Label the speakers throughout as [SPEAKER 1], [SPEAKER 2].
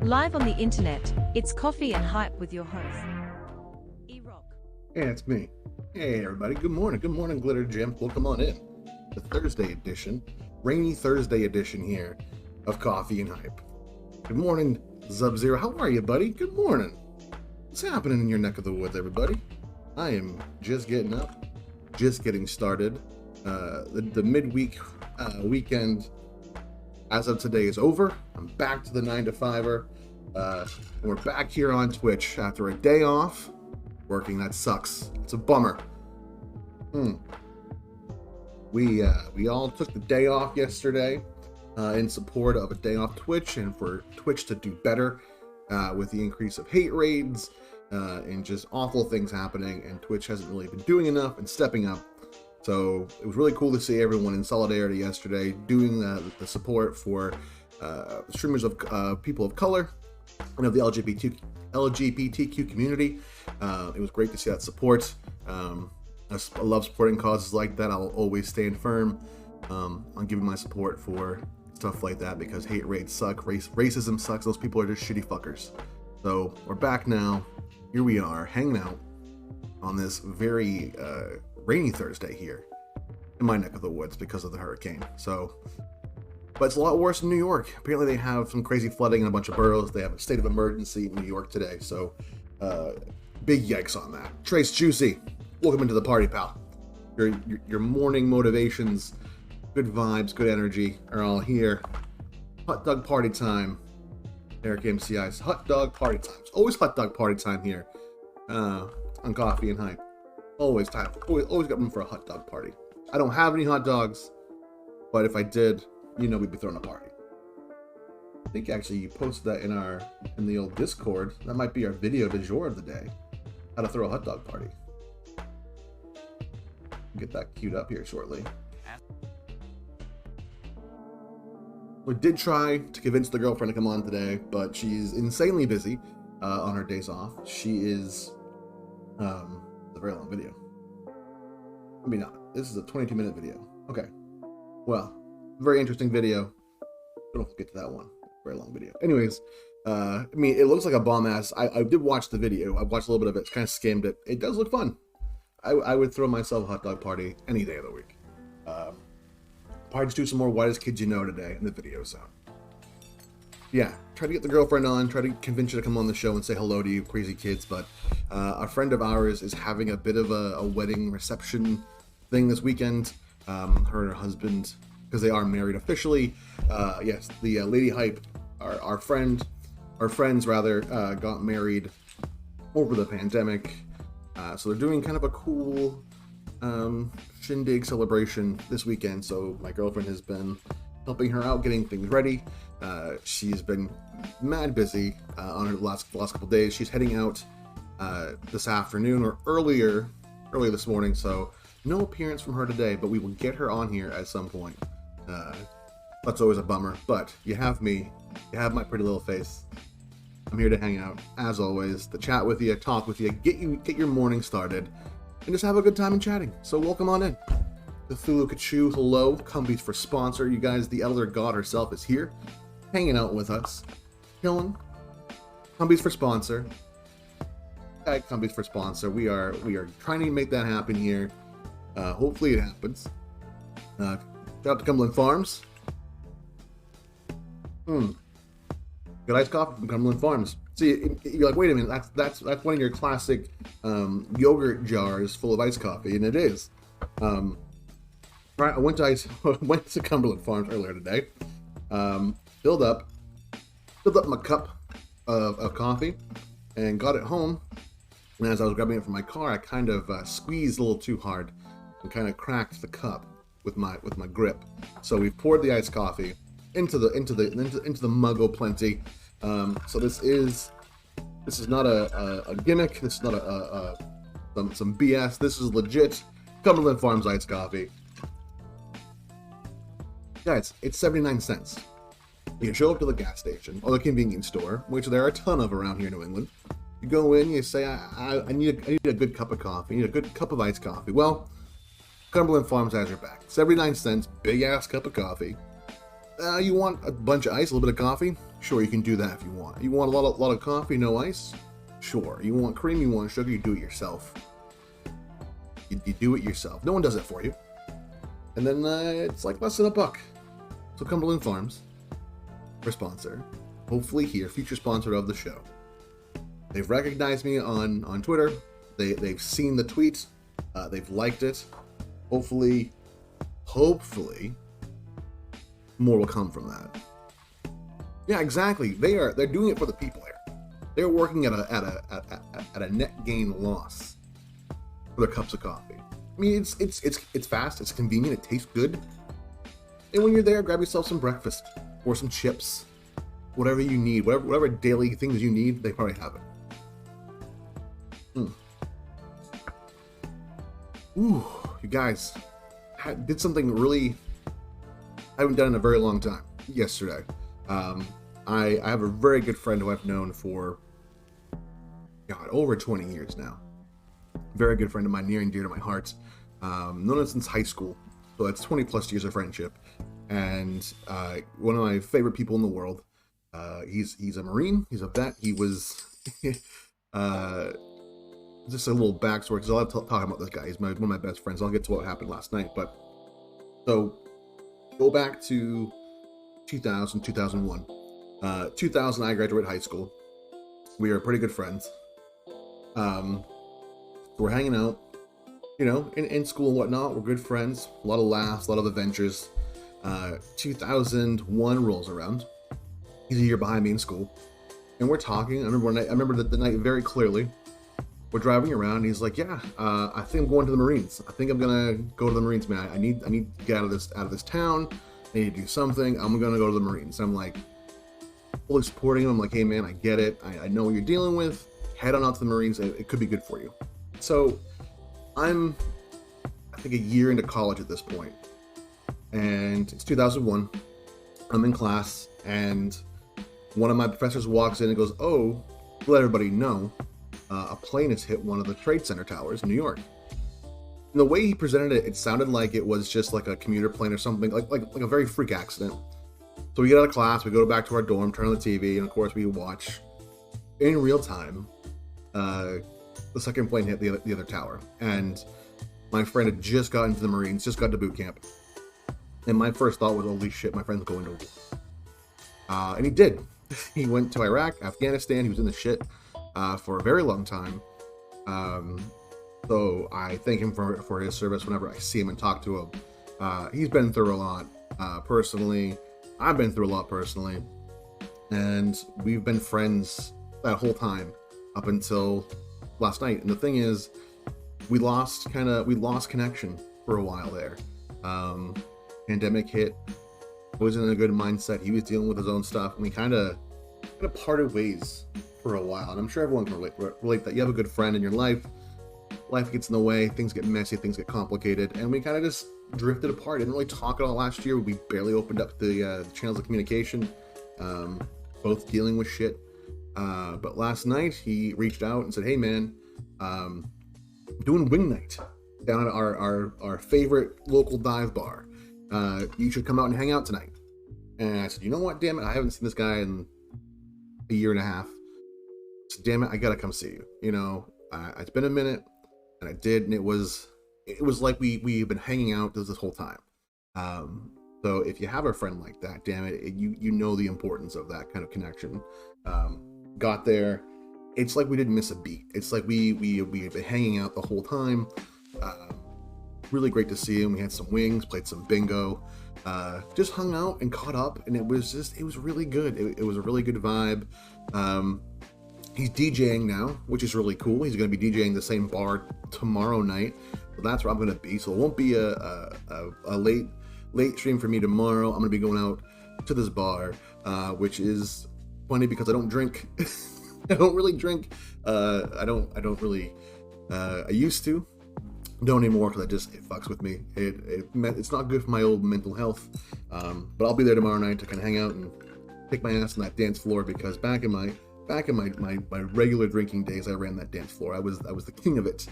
[SPEAKER 1] Live on the internet, it's Coffee and Hype with your host, E-Rock.
[SPEAKER 2] Hey, it's me. Hey, everybody. Good morning, Glitter Gym. Welcome on in. The Thursday edition, rainy Thursday edition here of Coffee and Hype. Good morning, Zub-Zero. How are you, buddy? Good morning. What's happening in your neck of the woods, everybody? I am just getting up, just getting started. The midweek weekend, as of today, is over. I'm back to the 9-to-5er. We're back here on Twitch after a day off working. That sucks. It's a bummer. We all took the day off yesterday in support of a day off Twitch and for Twitch to do better with the increase of hate raids and just awful things happening, and Twitch hasn't really been doing enough and stepping up. So it was really cool to see everyone in solidarity yesterday doing the support for streamers of people of color and of the LGBTQ community. It was great to see that support. I love supporting causes like that. I'll always stand firm on giving my support for stuff like that because hate raids suck, racism sucks. Those people are just shitty fuckers. So we're back now. Here we are hanging out on this very rainy Thursday here in my neck of the woods because of the hurricane. But it's a lot worse in New York. Apparently they have some crazy flooding in a bunch of boroughs. They have a state of emergency in New York today. So big yikes on that. Trace Juicy, welcome into the party, pal. Your morning motivations, good vibes, good energy are all here. Hot dog party time. Eric MCI's hot dog party time. It's always hot dog party time here on Coffee and Hype. Always got room for a hot dog party. I don't have any hot dogs, but if I did, you know we'd be throwing a party. I think actually you posted that in the old Discord. That might be our video du jour of the day. How to throw a hot dog party. Get that queued up here shortly. We did try to convince the girlfriend to come on today, but she's insanely busy on her days off. She is a very long video. Maybe not. This is a 22-minute video. Okay. Well, very interesting video. Don't get to that one. Very long video. Anyways, it looks like a bomb ass. I did watch the video. I watched a little bit of it. Kind of skimmed it. It does look fun. I would throw myself a hot dog party any day of the week. Probably just do some more Whitest Kids You Know today in the video, so. Yeah, try to get the girlfriend on, try to convince her to come on the show and say hello to you crazy kids, but a friend of ours is having a bit of a wedding reception thing this weekend. Her and her husband, because they are married officially. Yes, the Lady Hype, our friends got married over the pandemic. So they're doing kind of a cool shindig celebration this weekend. So my girlfriend has been helping her out, getting things ready. She's been mad busy on her last couple days. She's heading out this afternoon or earlier this morning. So no appearance from her today, but we will get her on here at some point. That's always a bummer, but you have me, you have my pretty little face. I'm here to hang out, as always, to chat with you, talk with you, get your morning started, and just have a good time in chatting. So welcome on in. Cthulhu Kachu, hello. Cumbies for sponsor. You guys, the Elder God herself is here, hanging out with us, chilling. Cumbies for sponsor. Cumbies for sponsor. We are trying to make that happen here. Hopefully it happens. Shout out to Cumberland Farms. Good iced coffee from Cumberland Farms. See, you're like, wait a minute, that's one of your classic yogurt jars full of iced coffee, and it is. I went to Cumberland Farms earlier today. Filled up my cup of coffee, and got it home. And as I was grabbing it from my car, I kind of squeezed a little too hard and kind of cracked the cup with my grip. So we poured the iced coffee into the mug plenty. So this is not a gimmick. This is not some BS. This is legit Cumberland Farms iced coffee. Guys, it's 79 cents. You show up to the gas station or the convenience store, which there are a ton of around here in New England. You go in, you say, I need a good cup of coffee. I need a good cup of iced coffee. Well, Cumberland Farms has your back. 79 cents, big ass cup of coffee. You want a bunch of ice, a little bit of coffee? Sure, you can do that if you want. You want a lot of coffee, no ice? Sure. You want cream, you want sugar, you do it yourself. You do it yourself. No one does it for you. And then it's like less than $1. So Cumberland Farms, our sponsor, hopefully here, future sponsor of the show. They've recognized me on Twitter. They've seen the tweet. They've liked it. Hopefully, more will come from that. Yeah, exactly. They're doing it for the people here. They're working at a net gain loss for their cups of coffee. I mean, it's fast, it's convenient, it tastes good. And when you're there, grab yourself some breakfast or some chips, whatever you need, whatever daily things you need, they probably have it. Ooh, you guys, did something really I haven't done in a very long time yesterday. I have a very good friend who I've known for, God, over 20 years now. Very good friend of mine, near and dear to my heart. Known him since high school, so that's 20 plus years of friendship. And one of my favorite people in the world. He's a Marine. He's a vet. He was just a little backstory because I love talking about this guy. He's one of my best friends. I'll get to what happened last night, but so go back to 2000, 2001. 2000, I graduated high school. We are pretty good friends. We're hanging out, in school and whatnot. We're good friends. A lot of laughs, a lot of adventures. 2001 rolls around. He's a year behind me in school, and we're talking. I remember the night very clearly. We're driving around, and he's like, "Yeah, I think I'm going to the Marines. I think I'm gonna go to the Marines, man. I need to get out of this town. I need to do something. I'm gonna go to the Marines." And I'm like, fully supporting him. I'm like, "Hey, man, I get it. I know what you're dealing with. Head on out to the Marines. It could be good for you." So, I think a year into college at this point, and it's 2001. I'm in class, and one of my professors walks in and goes, "Oh, to let everybody know, a plane has hit one of the Trade Center towers in New York." And the way he presented it, it sounded like it was just like a commuter plane or something, like a very freak accident. So we get out of class, we go back to our dorm, turn on the TV, and of course we watch in real time the second plane hit the other tower. And my friend had just gotten to the Marines, just got to boot camp. And my first thought was, holy shit, my friend's going to war. And he did. He went to Iraq, Afghanistan. He was in the shit for a very long time. So I thank him for his service whenever I see him and talk to him. He's been through a lot personally. I've been through a lot personally. And we've been friends that whole time up until last night. And the thing is, we lost connection for a while there. Pandemic hit. Wasn't in a good mindset. He was dealing with his own stuff, and we kind of parted ways for a while. And I'm sure everyone can relate that you have a good friend in your life. Life gets in the way, things get messy, things get complicated, and we kind of just drifted apart. Didn't really talk at all last year. We barely opened up the channels of communication, both dealing with shit. But last night he reached out and said, "Hey man, doing wing night down at our favorite local dive bar. You should come out and hang out tonight." And I said, "You know what, damn it, I haven't seen this guy in a year and a half. So damn it, I gotta come see you. It's been a minute." And I did, and it was like we've been hanging out this whole time. So if you have a friend like that, damn it, you know the importance of that kind of connection. Got there, it's like we didn't miss a beat. It's like we had been hanging out the whole time. Really great to see him. We had some wings, played some bingo, just hung out and caught up, and it was really good. It was a really good vibe. He's DJing now, which is really cool. He's going to be DJing the same bar tomorrow night. So that's where I'm going to be. So it won't be a late stream for me tomorrow. I'm going to be going out to this bar, which is funny because I don't drink. I don't really drink. I don't really. I used to. Don't anymore because it fucks with me. It's not good for my old mental health. But I'll be there tomorrow night to kind of hang out and kick my ass on that dance floor, because back in my regular drinking days, I ran that dance floor. I was the king of it.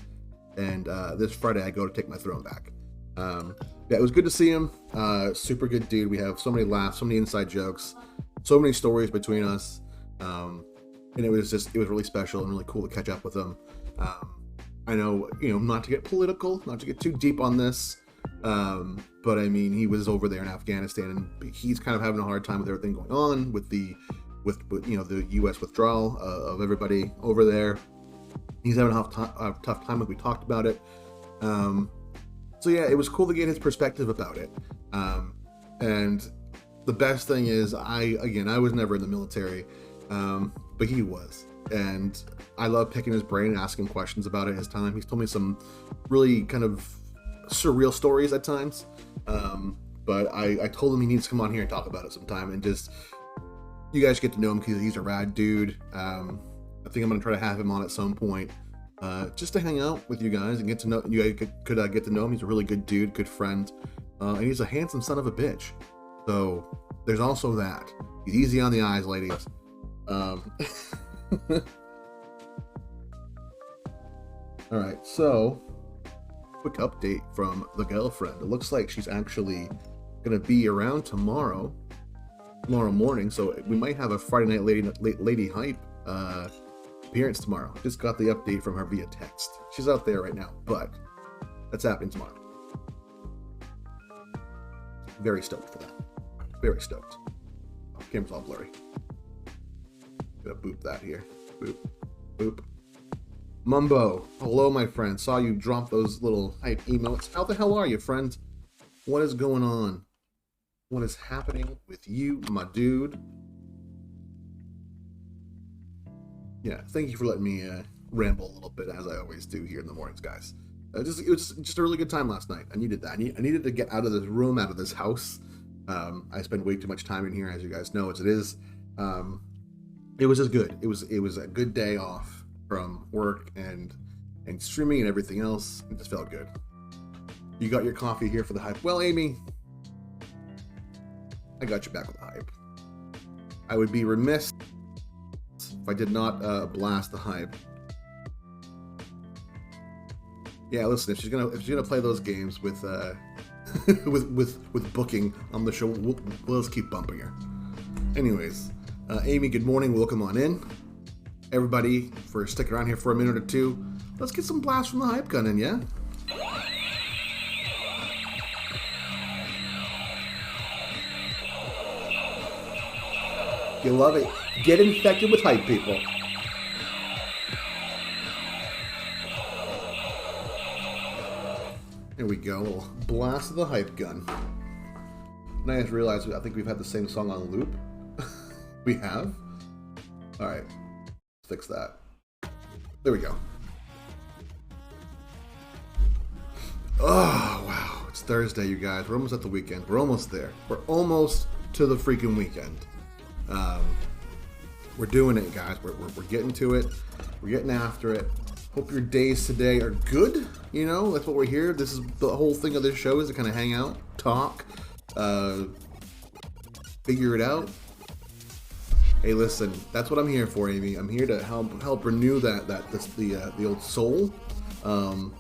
[SPEAKER 2] And this Friday I go to take my throne back. Yeah, it was good to see him. Super good dude. We have so many laughs, so many inside jokes. so many stories between us, and it was really special and really cool to catch up with him. I know, not to get political, not to get too deep on this, but I mean, he was over there in Afghanistan, and he's kind of having a hard time with everything going on with the U.S. withdrawal of everybody over there. He's having a tough time, like we talked about it. So yeah, it was cool to get his perspective about it. And the best thing is, I was never in the military, but he was. And I love picking his brain and asking questions about it his time. He's told me some really kind of surreal stories at times. But I told him he needs to come on here and talk about it sometime, and just, you guys get to know him because he's a rad dude. I think I'm going to try to have him on at some point, just to hang out with you guys and get to know, you guys could get to know him. He's a really good dude, good friend, and he's a handsome son of a bitch. So there's also that. He's easy on the eyes, ladies. All right, so quick update from the girlfriend. It looks like she's actually gonna be around tomorrow morning, so we might have a Friday Night Lady Hype appearance tomorrow. Just got the update from her via text. She's out there right now, but that's happening tomorrow. Very stoked for that. Very stoked. Oh, camera's all blurry. Gonna boop that here. Boop. Boop. Mumbo, hello my friend. Saw you drop those little hype emotes. How the hell are you, friend? What is going on? What is happening with you, my dude? Yeah, thank you for letting me ramble a little bit, as I always do here in the mornings, guys. It was just a really good time last night. I needed that. I needed to get out of this room, out of this house. I spend way too much time in here, as you guys know, as it is. It was just good. It was a good day off from work and streaming and everything else. It just felt good. You got your coffee here for the hype. Well, Amy, I got you back with the hype. I would be remiss if I did not blast the hype. Yeah, listen, if she's gonna play those games with with booking on the show, we'll just keep bumping her. Anyways, Amy, good morning. Welcome on in. Everybody, for sticking around here for a minute or two, let's get some blast from the hype gun in, yeah? You love it. Get infected with hype, people. Here we go. A little blast of the hype gun. And I just realized I think we've had the same song on loop. We have? Alright. Fix that. There we go. Oh, wow. It's Thursday, you guys. We're almost at the weekend. We're almost there. We're almost to the freaking weekend. We're doing it, guys. We're getting to it. We're getting after it. Hope your days today are good. You know, that's what we're here. This is the whole thing of this show, is to kind of hang out, talk, figure it out. Hey, listen, that's what I'm here for, Amy. I'm here to help renew the old soul. I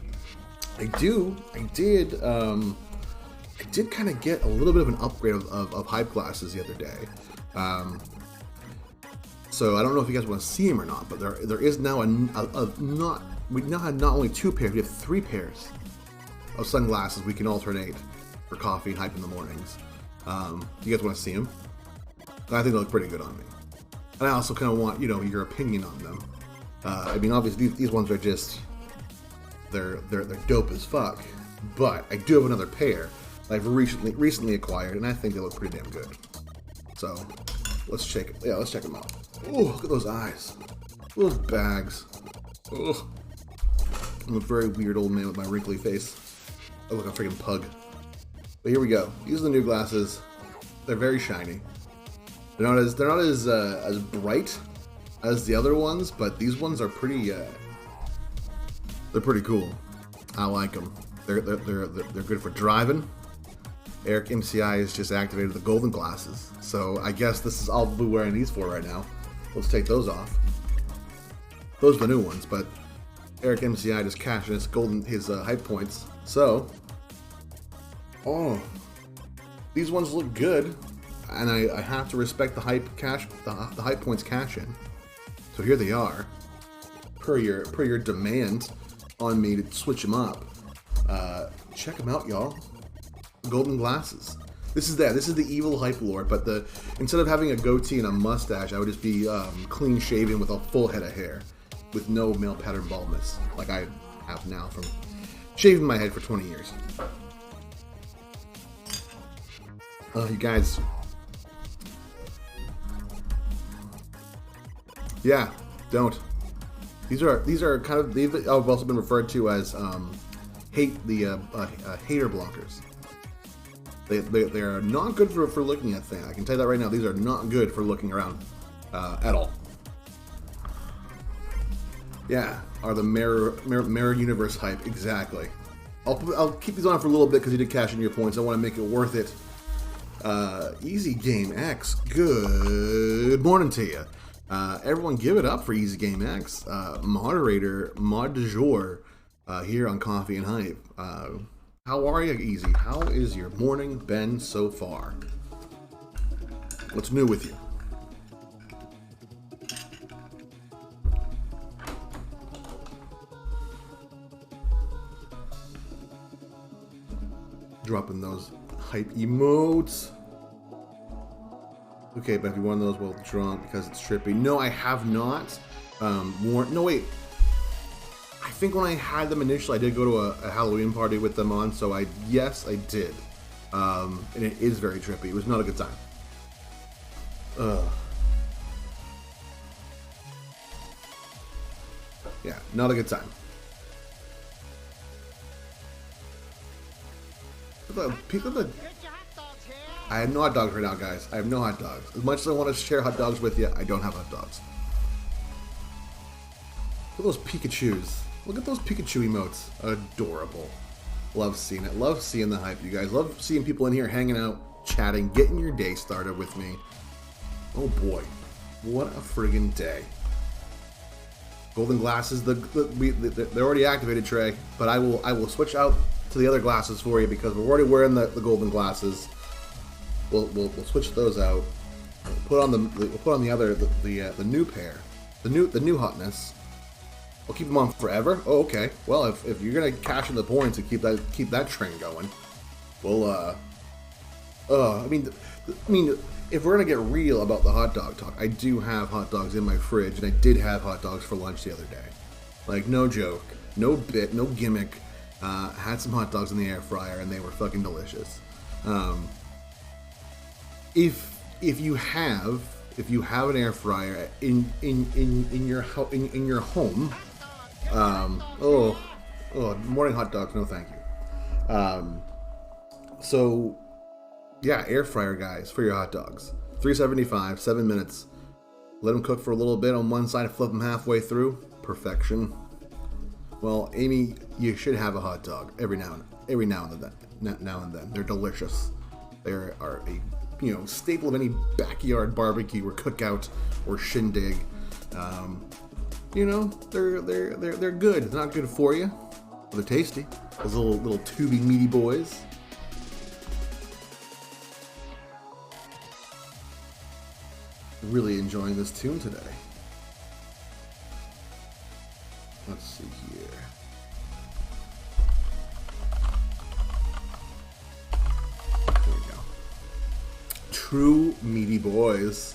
[SPEAKER 2] did kind of get a little bit of an upgrade of hype glasses the other day. So I don't know if you guys want to see them or not, but there is now we now have not only 2 pairs, we have 3 pairs of sunglasses we can alternate for coffee and hype in the mornings. Do you guys want to see them? I think they look pretty good on me. And I also kind of want, your opinion on them. I mean, obviously these ones are just, they're dope as fuck. But I do have another pair that I've recently acquired, and I think they look pretty damn good. So let's check it. Yeah, let's check them out. Oh, look at those eyes. Those bags. Oh, I'm a very weird old man with my wrinkly face. I look like a freaking pug. But here we go. These are the new glasses. They're very shiny. They're not as bright as the other ones, but these ones are pretty. They're pretty cool. I like them. They're good for driving. Eric MCI has just activated the golden glasses, so I guess this is all we're wearing these for right now. Let's take those off. Those are the new ones, but Eric MCI just cashed his hype points. So, these ones look good. and I have to respect the hype the hype points cash in. So here they are, per your demand on me to switch them up. Check them out, y'all. Golden glasses. This is the evil hype lord, but instead of having a goatee and a mustache, I would just be clean shaven with a full head of hair, with no male pattern baldness, like I have now from shaving my head for 20 years. You guys, yeah, don't. These are kind of, they've also been referred to as hater blockers. They are not good for looking at things. I can tell you that right now. These are not good for looking around at all. Yeah, are the mirror universe hype, exactly. I'll keep these on for a little bit because you did cash in your points. I want to make it worth it. Easy Game X, good morning to you. Everyone give it up for Easy Game X. Moderator, mod du jour, here on Coffee and Hype. How are you, Easy? How is your morning been so far? What's new with you? Dropping those hype emotes. Okay, but if you want those, well, drunk because it's trippy. No, I have not. No, wait. I think when I had them initially, I did go to a Halloween party with them on, so yes, I did. And it is very trippy. It was not a good time. Yeah, not a good time. I have no hot dogs right now, guys. I have no hot dogs. As much as I want to share hot dogs with you, I don't have hot dogs. Look at those Pikachus. Look at those Pikachu emotes. Adorable. Love seeing it. Love seeing the hype, you guys. Love seeing people in here hanging out, chatting, getting your day started with me. Oh boy. What a friggin' day. Golden glasses, they're already activated, Trey, but I will switch out to the other glasses for you because we're already wearing the golden glasses. We'll switch those out. We'll put on the other the new pair, the new hotness. We'll keep them on forever. Oh, okay. Well, if you're gonna cash in the points and keep that train going, well, I mean, if we're gonna get real about the hot dog talk, I do have hot dogs in my fridge, and I did have hot dogs for lunch the other day. Like, no joke, no bit, no gimmick. Had some hot dogs in the air fryer, and they were fucking delicious. If you have an air fryer in your home, morning hot dogs, no thank you. So yeah, air fryer, guys, for your hot dogs. 375, 7 minutes. Let them cook for a little bit on one side, flip them halfway through. Perfection. Well, Amy, you should have a hot dog every now and then. They're delicious. They are a staple of any backyard barbecue or cookout or shindig. They're good. It's not good for you, but they're tasty. Those little tubey meaty boys. Really enjoying this tune today. Let's see here. There we go. True meaty boys.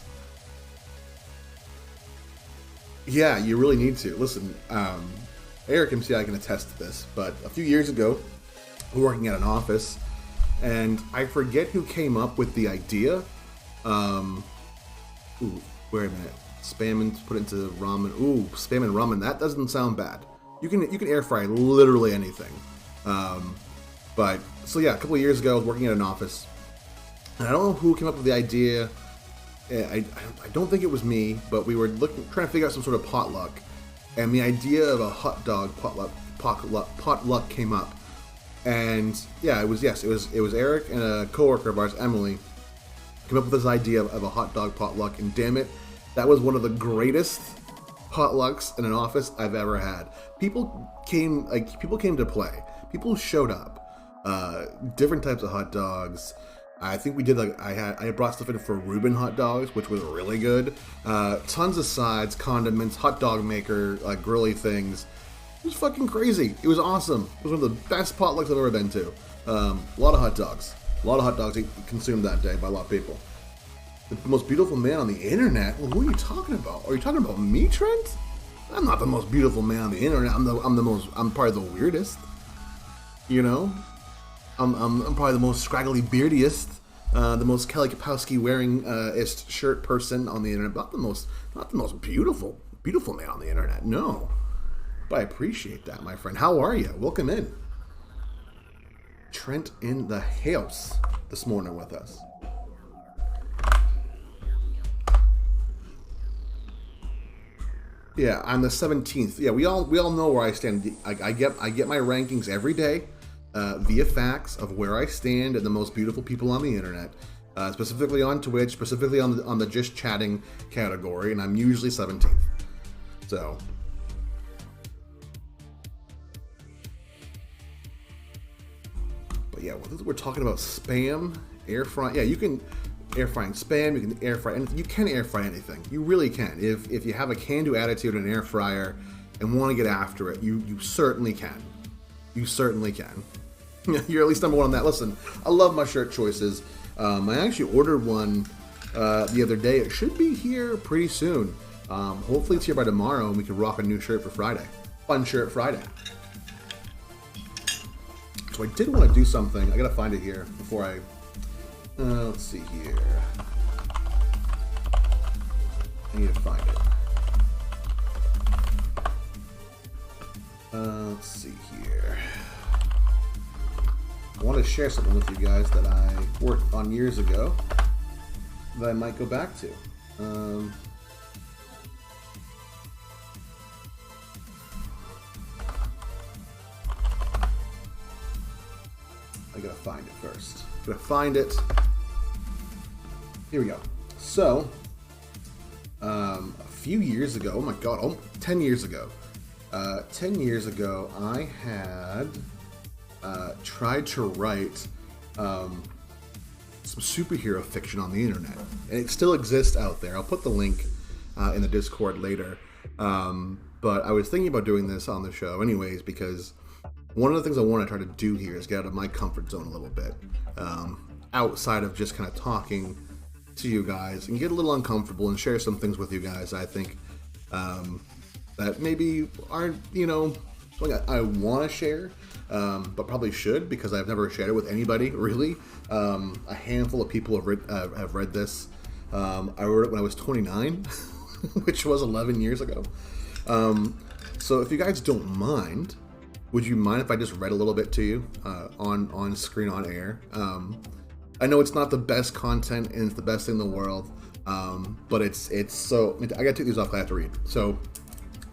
[SPEAKER 2] Yeah, you really need to. Listen, Eric MCI can attest to this, but a few years ago, we were working at an office, and I forget who came up with the idea. Ooh, wait a minute. Spam and put it into ramen. Ooh, spam and ramen. That doesn't sound bad. You can air fry literally anything. But so yeah, a couple of years ago, I was working at an office, and I don't know who came up with the idea. I don't think it was me, but we were trying to figure out some sort of potluck, and the idea of a hot dog potluck came up. And yeah, it was Eric and a coworker of ours, Emily, came up with this idea of a hot dog potluck, and damn it, that was one of the greatest potlucks in an office I've ever had. People came to play. People showed up. Different types of hot dogs. I think we did like I brought stuff in for Reuben hot dogs, which was really good. Tons of sides, condiments, hot dog maker, like grilly things. It was fucking crazy. It was awesome. It was one of the best potlucks I've ever been to. A lot of hot dogs. A lot of hot dogs consumed that day by a lot of people. The most beautiful man on the internet? Well, who are you talking about? Are you talking about me, Trent? I'm not the most beautiful man on the internet. I'm probably the weirdest. You know? I'm probably the most scraggly beardiest, the most Kelly Kapowski wearing ist shirt person on the internet, but not the most beautiful man on the internet. No, but I appreciate that, my friend. How are you? Welcome in, Trent in the house this morning with us. Yeah, I'm the 17th. Yeah, we all know where I stand. I get my rankings every day. Via facts of where I stand and the most beautiful people on the internet, specifically on Twitch, specifically on the just chatting category, and I'm usually 17th. So, but yeah, we're talking about spam, air fry. Yeah, you can air frying spam. You can air fry, and you can air fry anything. You really can. If you have a can-do attitude in an air fryer and want to get after it, you certainly can. You certainly can. You're at least number one on that. Listen, I love my shirt choices. I actually ordered one the other day. It should be here pretty soon. Hopefully it's here by tomorrow and we can rock a new shirt for Friday. Fun Shirt Friday. So I did want to do something. I gotta find it here before I... let's see here. I need to find it. Let's see here. I want to share something with you guys that I worked on years ago that I might go back to. I gotta find it first. Gotta find it. Here we go. So, a few years ago, oh my god, 10 years ago. 10 years ago, I had tried to write some superhero fiction on the internet, and it still exists out there. I'll put the link in the Discord later, but I was thinking about doing this on the show anyways, because one of the things I want to try to do here is get out of my comfort zone a little bit, outside of just kind of talking to you guys, and get a little uncomfortable and share some things with you guys I think that maybe aren't, something I want to share, but probably should, because I've never shared it with anybody, really. A handful of people have read this. I wrote it when I was 29, which was 11 years ago. So if you guys don't mind, would you mind if I just read a little bit to you on screen, on air? I know it's not the best content and it's the best thing in the world, but it's so... I gotta take these off, I have to read. So,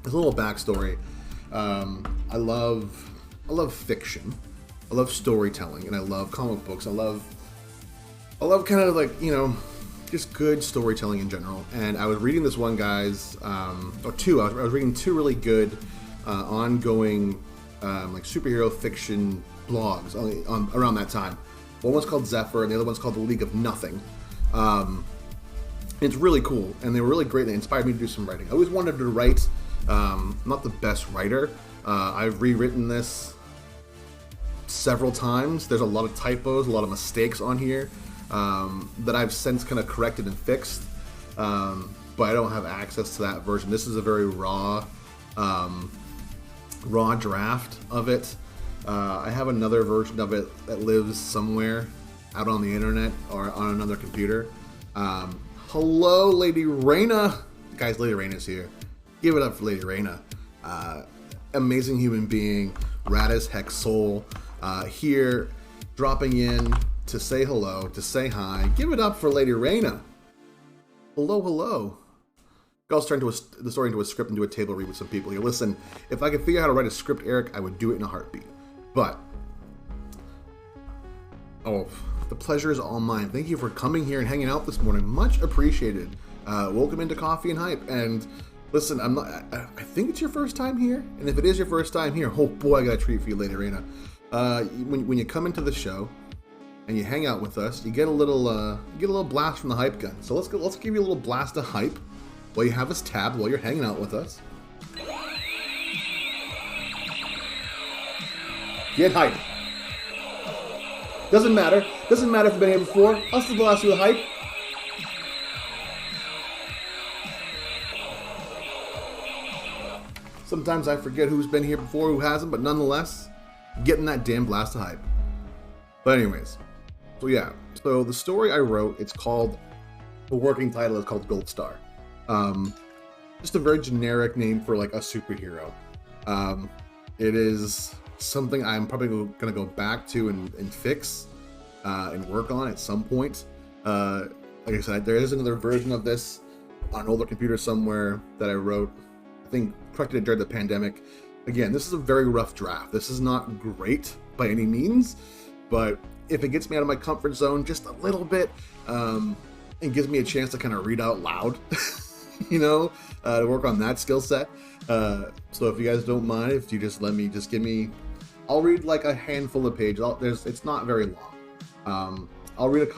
[SPEAKER 2] there's a little backstory. I love fiction. I love storytelling, and I love comic books. I love kind of like, just good storytelling in general. And I was reading this one guy's, I was reading two really good ongoing like superhero fiction blogs around that time. One was called Zephyr, and the other one's called The League of Nothing. It's really cool, and they were really great. They inspired me to do some writing. I always wanted to write. Not the best writer. I've rewritten this several times. There's a lot of typos, a lot of mistakes on here that I've since kind of corrected and fixed, but I don't have access to that version. This is a very raw draft of it. I have another version of it that lives somewhere out on the internet or on another computer. Hello, Lady Raina. Guys, Lady Raina's here. Give it up for Lady Raina. Amazing human being, rad as heck soul, here dropping in to say hello, to say hi. Give it up for Lady Raina. Hello, hello. I'll turn the story into a script and do a table read with some people here. Listen, if I could figure out how to write a script, Eric, I would do it in a heartbeat. But, the pleasure is all mine. Thank you for coming here and hanging out this morning. Much appreciated. Welcome into Coffee and Hype. And listen, I think it's your first time here, and if it is your first time here, oh boy, I got a treat for you, Lady Raina. When you come into the show, and you hang out with us, you get a little blast from the hype gun. So let's give you a little blast of hype while you have us tabbed while you're hanging out with us. Get hype. Doesn't matter if you've been here before. I'll still blast you with hype. Sometimes I forget who's been here before, who hasn't, but nonetheless, getting that damn blast of hype. But anyways, so yeah, so the story I wrote, it's called, the working title is called Gold Star. Just a very generic name for like a superhero. It is something I'm probably going to go back to and fix and work on at some point. Like I said, there is another version of this on an older computer somewhere that I wrote, I think, corrected it during the pandemic. Again, this is a very rough draft. This is not great by any means, but if it gets me out of my comfort zone just a little bit, and gives me a chance to kind of read out loud, to work on that skill set. So if you guys don't mind, if you just I'll read like a handful of pages. It's not very long. I'll read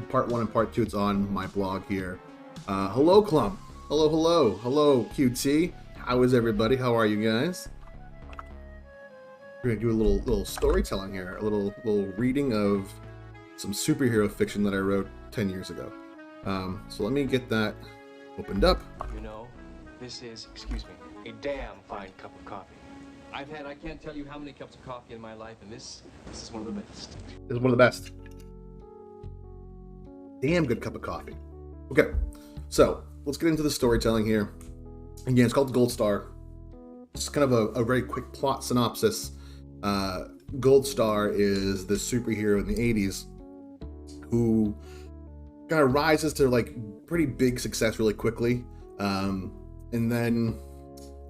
[SPEAKER 2] part 1 and part 2. It's on my blog here. Hello, Clump. Hello, QT. How is everybody? How are you guys? We're gonna do a little storytelling here, a little reading of some superhero fiction that I wrote 10 years ago. So let me get that opened up.
[SPEAKER 3] This is, excuse me, a damn fine cup of coffee. I can't tell you how many cups of coffee in my life, and this is one of the best.
[SPEAKER 2] This is one of the best. Damn good cup of coffee. Okay, so let's get into the storytelling here. Again, it's called Gold Star. Just kind of a very quick plot synopsis. Gold Star is the superhero in the 80s who kind of rises to like pretty big success really quickly. And then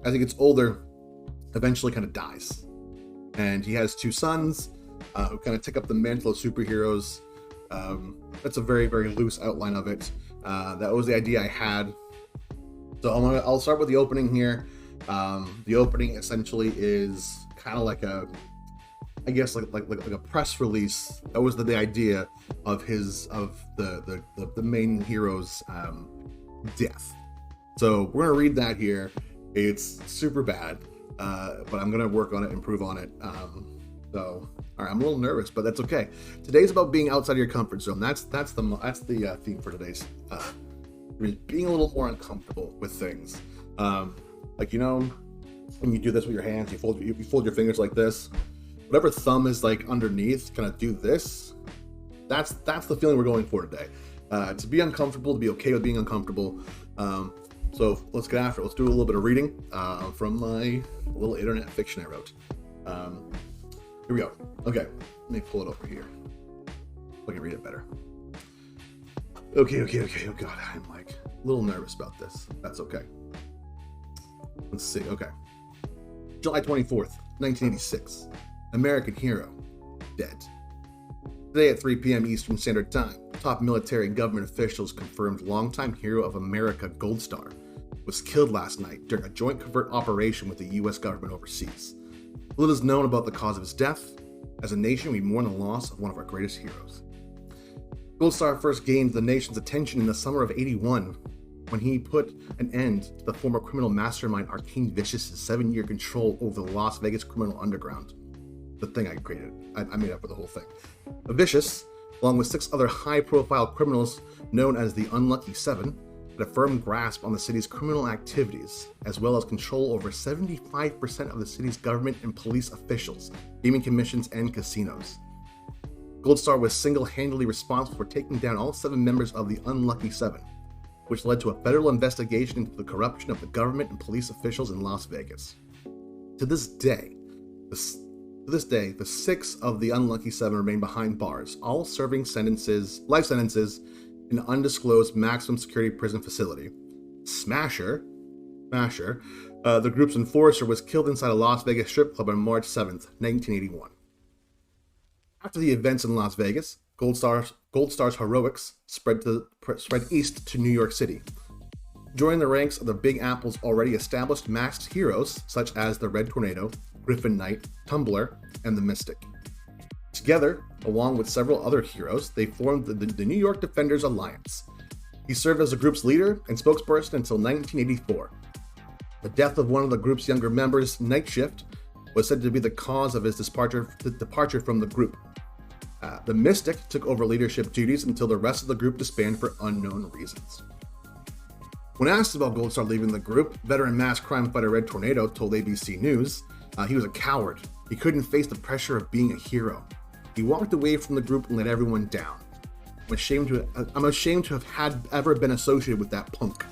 [SPEAKER 2] as he gets older, eventually kind of dies. And he has 2 sons who kind of take up the mantle of superheroes. That's a very, very loose outline of it. That was the idea I had. So I'll start with the opening here. The opening essentially is kind of like a press release. That was the idea of the main hero's death. So we're gonna read that here. It's super bad, but I'm gonna work on it, improve on it. All right, I'm a little nervous, but that's okay. Today's about being outside of your comfort zone. That's the theme for today's. Being a little more uncomfortable with things. When you do this with your hands, you fold your fingers like this. Whatever thumb is like underneath, kind of do this. That's the feeling we're going for today. To be uncomfortable, to be okay with being uncomfortable. So let's get after it. Let's do a little bit of reading from my little internet fiction I wrote. Here we go. Okay, let me pull it over here so I can read it better. Okay. Oh God, I'm like a little nervous about this. That's okay. Let's see. Okay. July 24th, 1986. American hero, dead. Today at 3 p.m. Eastern Standard Time, top military and government officials confirmed longtime hero of America, Gold Star, was killed last night during a joint covert operation with the U.S. government overseas. Little is known about the cause of his death. As a nation, we mourn the loss of one of our greatest heroes. Gold Star first gained the nation's attention in the summer of '81 when he put an end to the former criminal mastermind Arcane Vicious' 7-year control over the Las Vegas criminal underground. The thing I created. I made up for the whole thing. Vicious, along with 6 other high-profile criminals known as the Unlucky Seven, had a firm grasp on the city's criminal activities, as well as control over 75% of the city's government and police officials, gaming commissions, and casinos. Gold Star was single-handedly responsible for taking down all 7 members of the Unlucky Seven, which led to a federal investigation into the corruption of the government and police officials in Las Vegas. To this day, the 6 of the Unlucky Seven remain behind bars, all serving life sentences in an undisclosed maximum security prison facility. Smasher, the group's enforcer, was killed inside a Las Vegas strip club on March 7th, 1981. After the events in Las Vegas, Gold Star's heroics spread east to New York City. Joining the ranks of the Big Apple's already established masked heroes such as the Red Tornado, Griffin Knight, Tumbler, and the Mystic. Together, along with several other heroes, they formed the New York Defenders Alliance. He served as the group's leader and spokesperson until 1984. The death of one of the group's younger members, Night Shift, was said to be the cause of his departure from the group. The Mystic took over leadership duties until the rest of the group disbanded for unknown reasons. When asked about Goldstar leaving the group, veteran mass crime fighter Red Tornado told ABC News he was a coward. He couldn't face the pressure of being a hero. He walked away from the group and let everyone down. I'm ashamed to have ever been associated with that punk.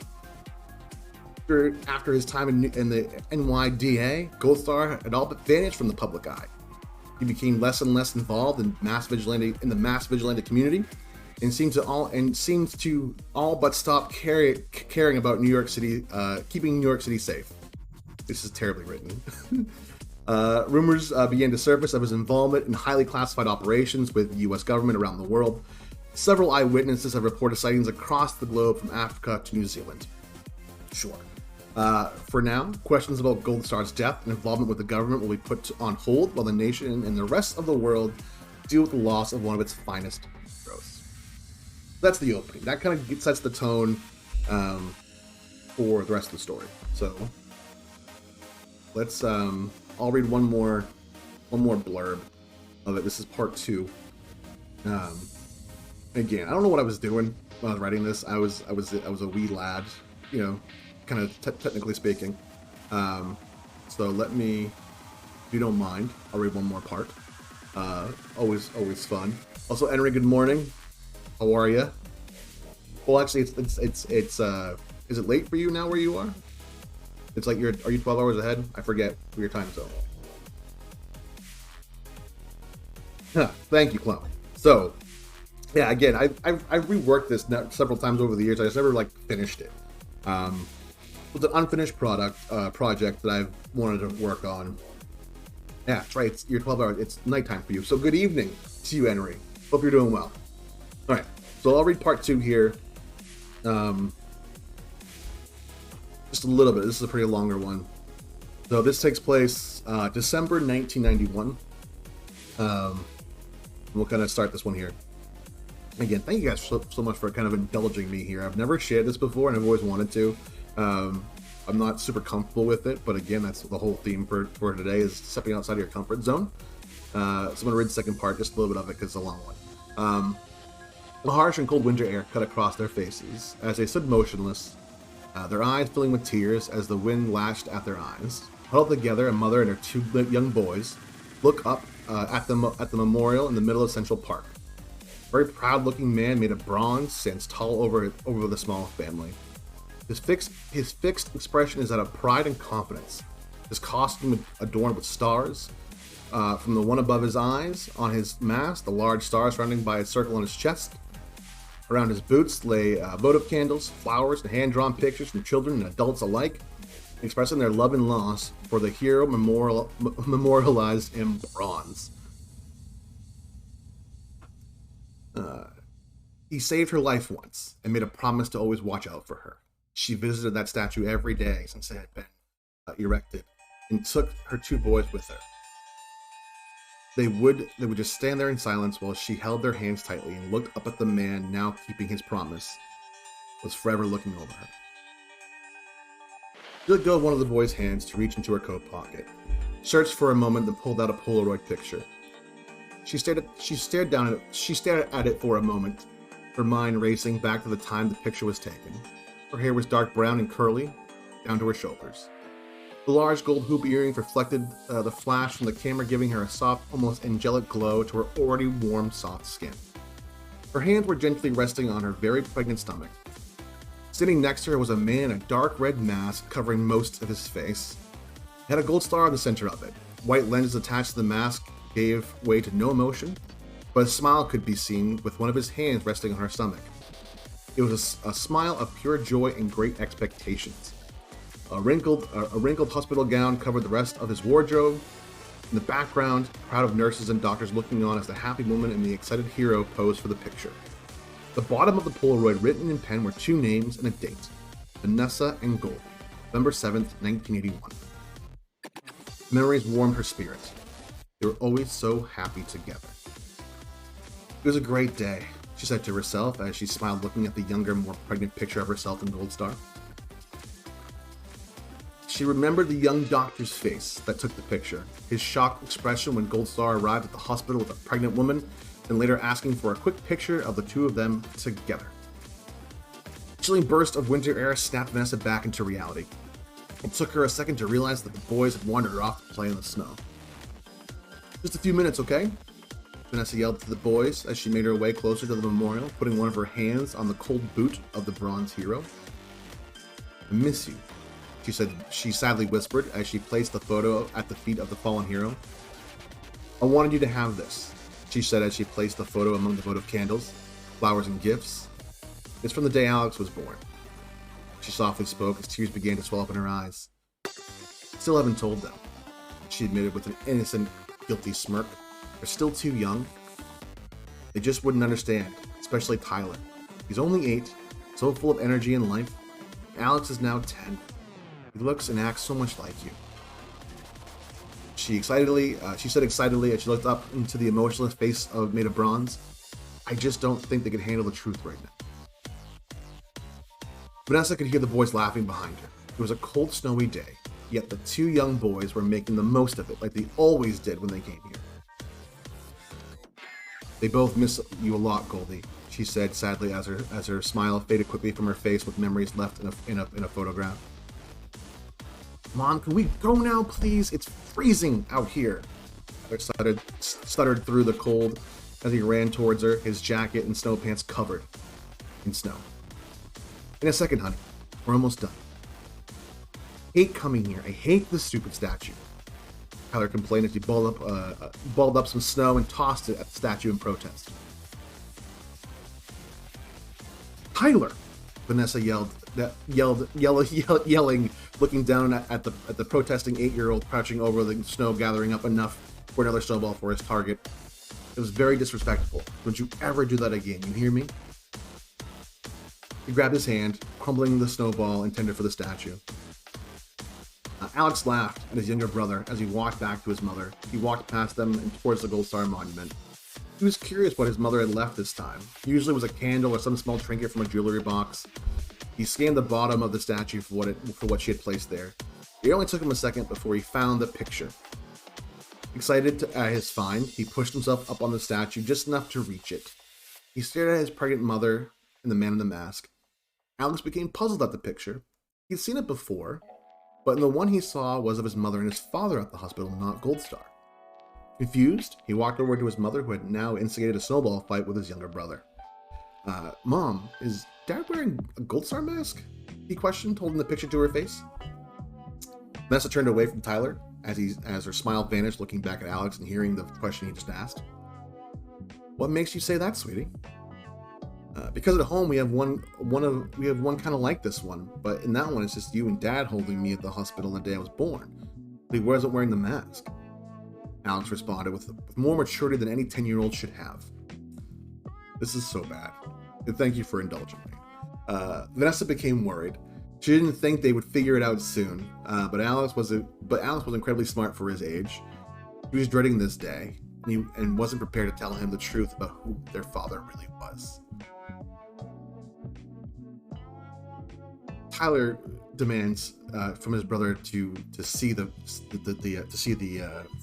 [SPEAKER 2] After his time in the NYDA, Goldstar had all but vanished from the public eye. He became less and less involved in the mass vigilante community, and seems to all but stop caring about New York City, keeping New York City safe. This is terribly written. Rumors began to surface of his involvement in highly classified operations with the U.S. government around the world. Several eyewitnesses have reported sightings across the globe from Africa to New Zealand. Sure. For now, questions about Goldstar's death and involvement with the government will be put on hold while the nation and the rest of the world deal with the loss of one of its finest heroes. That's the opening. That kind of sets the tone for the rest of the story. So let's I'll read one more blurb of it. This is part 2. Again, I don't know what I was doing when I was writing this. I was a wee lad, kind of technically speaking. So let me, if you don't mind, I'll read one more part. Always fun. Also, Henry, good morning. How are you? Well, actually, it's is it late for you now where you are? It's like are you 12 hours ahead? I forget for your time zone. Thank you, Clone. So, yeah, again, I reworked this several times over the years. I just never finished it. It's an unfinished project that I've wanted to work on. Yeah, that's right. You're 12 hours. It's nighttime for you. So good evening to you, Henry. Hope you're doing well. All right. So I'll read part 2 here. Just a little bit. This is a pretty longer one. So this takes place December 1991. We'll kind of start this one here. Again, thank you guys so much for kind of indulging me here. I've never shared this before, and I've always wanted to. I'm not super comfortable with it, but again, that's the whole theme for today is stepping outside of your comfort zone. So I'm going to read the second part, just a little bit of it, because it's a long one. The harsh and cold winter air cut across their faces as they stood motionless, their eyes filling with tears as the wind lashed at their eyes. Huddled together, a mother and her 2 young boys look up at the memorial in the middle of Central Park. A very proud-looking man made of bronze stands tall over the small family. His fixed expression is that of pride and confidence. His costume adorned with stars. From the one above his eyes, on his mask, the large star surrounding by a circle on his chest. Around his boots lay votive candles, flowers, and hand-drawn pictures from children and adults alike, expressing their love and loss for the hero memorialized in bronze. He saved her life once and made a promise to always watch out for her. She visited that statue every day since it had been erected and took her 2 boys with her. They would just stand there in silence while she held their hands tightly and looked up at the man now keeping his promise, was forever looking over her. She let go of one of the boy's hands to reach into her coat pocket, searched for a moment, then pulled out a Polaroid picture. She stared at it for a moment, her mind racing back to the time the picture was taken. Her hair was dark brown and curly, down to her shoulders. The large gold hoop earrings reflected the flash from the camera, giving her a soft, almost angelic glow to her already warm, soft skin. Her hands were gently resting on her very pregnant stomach. Sitting next to her was a man in a dark red mask covering most of his face. It had a gold star on the center of it. White lenses attached to the mask gave way to no emotion, but a smile could be seen with one of his hands resting on her stomach. It was a smile of pure joy and great expectations. A wrinkled hospital gown covered the rest of his wardrobe. In the background, a crowd of nurses and doctors looking on as the happy woman and the excited hero posed for the picture. The bottom of the Polaroid, written in pen, were 2 names and a date: Vanessa and Goldie, November 7th, 1981. Memories warmed her spirit. They were always so happy together. was a great day, she said to herself as she smiled looking at the younger, more pregnant picture of herself in Gold Star. She remembered the young doctor's face that took the picture, his shocked expression when Gold Star arrived at the hospital with a pregnant woman, and later asking for a quick picture of the two of them together. A chilling burst of winter air snapped Vanessa back into reality. It took her a second to realize that the boys had wandered off to play in the snow. "Just a few minutes, okay?" Vanessa yelled to the boys as she made her way closer to the memorial, putting one of her hands on the cold boot of the bronze hero. "I miss you," she sadly whispered as she placed the photo at the feet of the fallen hero. "I wanted you to have this," she said as she placed the photo among the votive candles, flowers, and gifts. "It's from the day Alex was born," she softly spoke as tears began to swell up in her eyes. "Still haven't told them," she admitted with an innocent, guilty smirk. "They're still too young. They just wouldn't understand, especially Tyler. He's only 8, so full of energy and life. Alex is now 10. He looks and acts so much like you." She said excitedly as she looked up into the emotionless face made of bronze. "I just don't think they could handle the truth right now." Vanessa could hear the boys laughing behind her. It was a cold, snowy day, yet the two young boys were making the most of it like they always did when they came here. "They both miss you a lot, Goldie," she said sadly as her smile faded quickly from her face with memories left in a photograph. "Mom, can we go now, please? It's freezing out here." Tyler stuttered through the cold as he ran towards her, his jacket and snow pants covered in snow. "In a second, honey. We're almost done." "I hate coming here. I hate this stupid statue," Tyler complained as he balled up some snow and tossed it at the statue in protest. "Tyler!" Vanessa yelling, looking down at the protesting 8-year-old crouching over the snow, gathering up enough for another snowball for his target. "It was very disrespectful. Don't you ever do that again, you hear me?" He grabbed his hand, crumbling the snowball intended for the statue. Alex laughed at his younger brother as he walked back to his mother. He walked past them and towards the Gold Star monument. He was curious what his mother had left this time. Usually it was a candle or some small trinket from a jewelry box. He scanned the bottom of the statue for what she had placed there. It only took him a second before he found the picture. Excited at his find, he pushed himself up on the statue just enough to reach it. He stared at his pregnant mother and the man in the mask. Alex became puzzled at the picture. He'd seen it before, but in the one he saw was of his mother and his father at the hospital, not Gold Star. Confused, he walked over to his mother, who had now instigated a snowball fight with his younger brother. "Mom, is Dad wearing a Gold Star mask?" he questioned, holding the picture to her face. Vanessa turned away from Tyler as her smile vanished, looking back at Alex and hearing the question he just asked. "What makes you say that, sweetie?" Because at home we have one kind of like this one, but in that one it's just you and Dad holding me at the hospital the day I was born. But he wasn't wearing the mask," Alex responded with more maturity than any 10-year-old should have. "This is so bad, and thank you for indulging me." Vanessa became worried. She didn't think they would figure it out soon, but Alex was incredibly smart for his age. He was dreading this day, and wasn't prepared to tell him the truth about who their father really was. Tyler demands from his brother to see the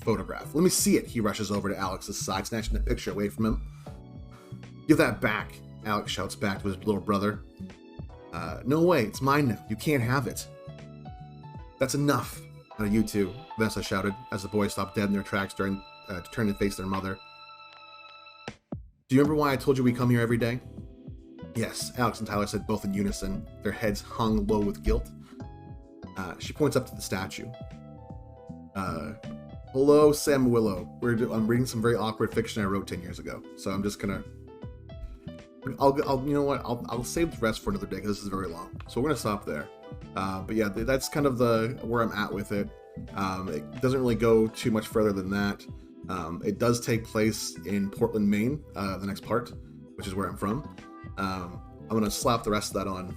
[SPEAKER 2] photograph. "Let me see it." He rushes over to Alex's side, snatching the picture away from him. "Give that back," Alex shouts back to his little brother. "No way, it's mine now. You can't have it." "That's enough out of you two," Vanessa shouted as the boys stopped dead in their tracks to turn to face their mother. "Do you remember why I told you we come here every day?" "Yes," Alex and Tyler said both in unison, their heads hung low with guilt. She points up to the statue. "Hello, Sam Willow. I'm reading some very awkward fiction I wrote 10 years ago, so I'm just gonna... I'll save the rest for another day because this is very long. So we're gonna stop there. But yeah, that's kind of where I'm at with it. It doesn't really go too much further than that. It does take place in Portland, Maine, the next part, which is where I'm from. I'm gonna slap the rest of that on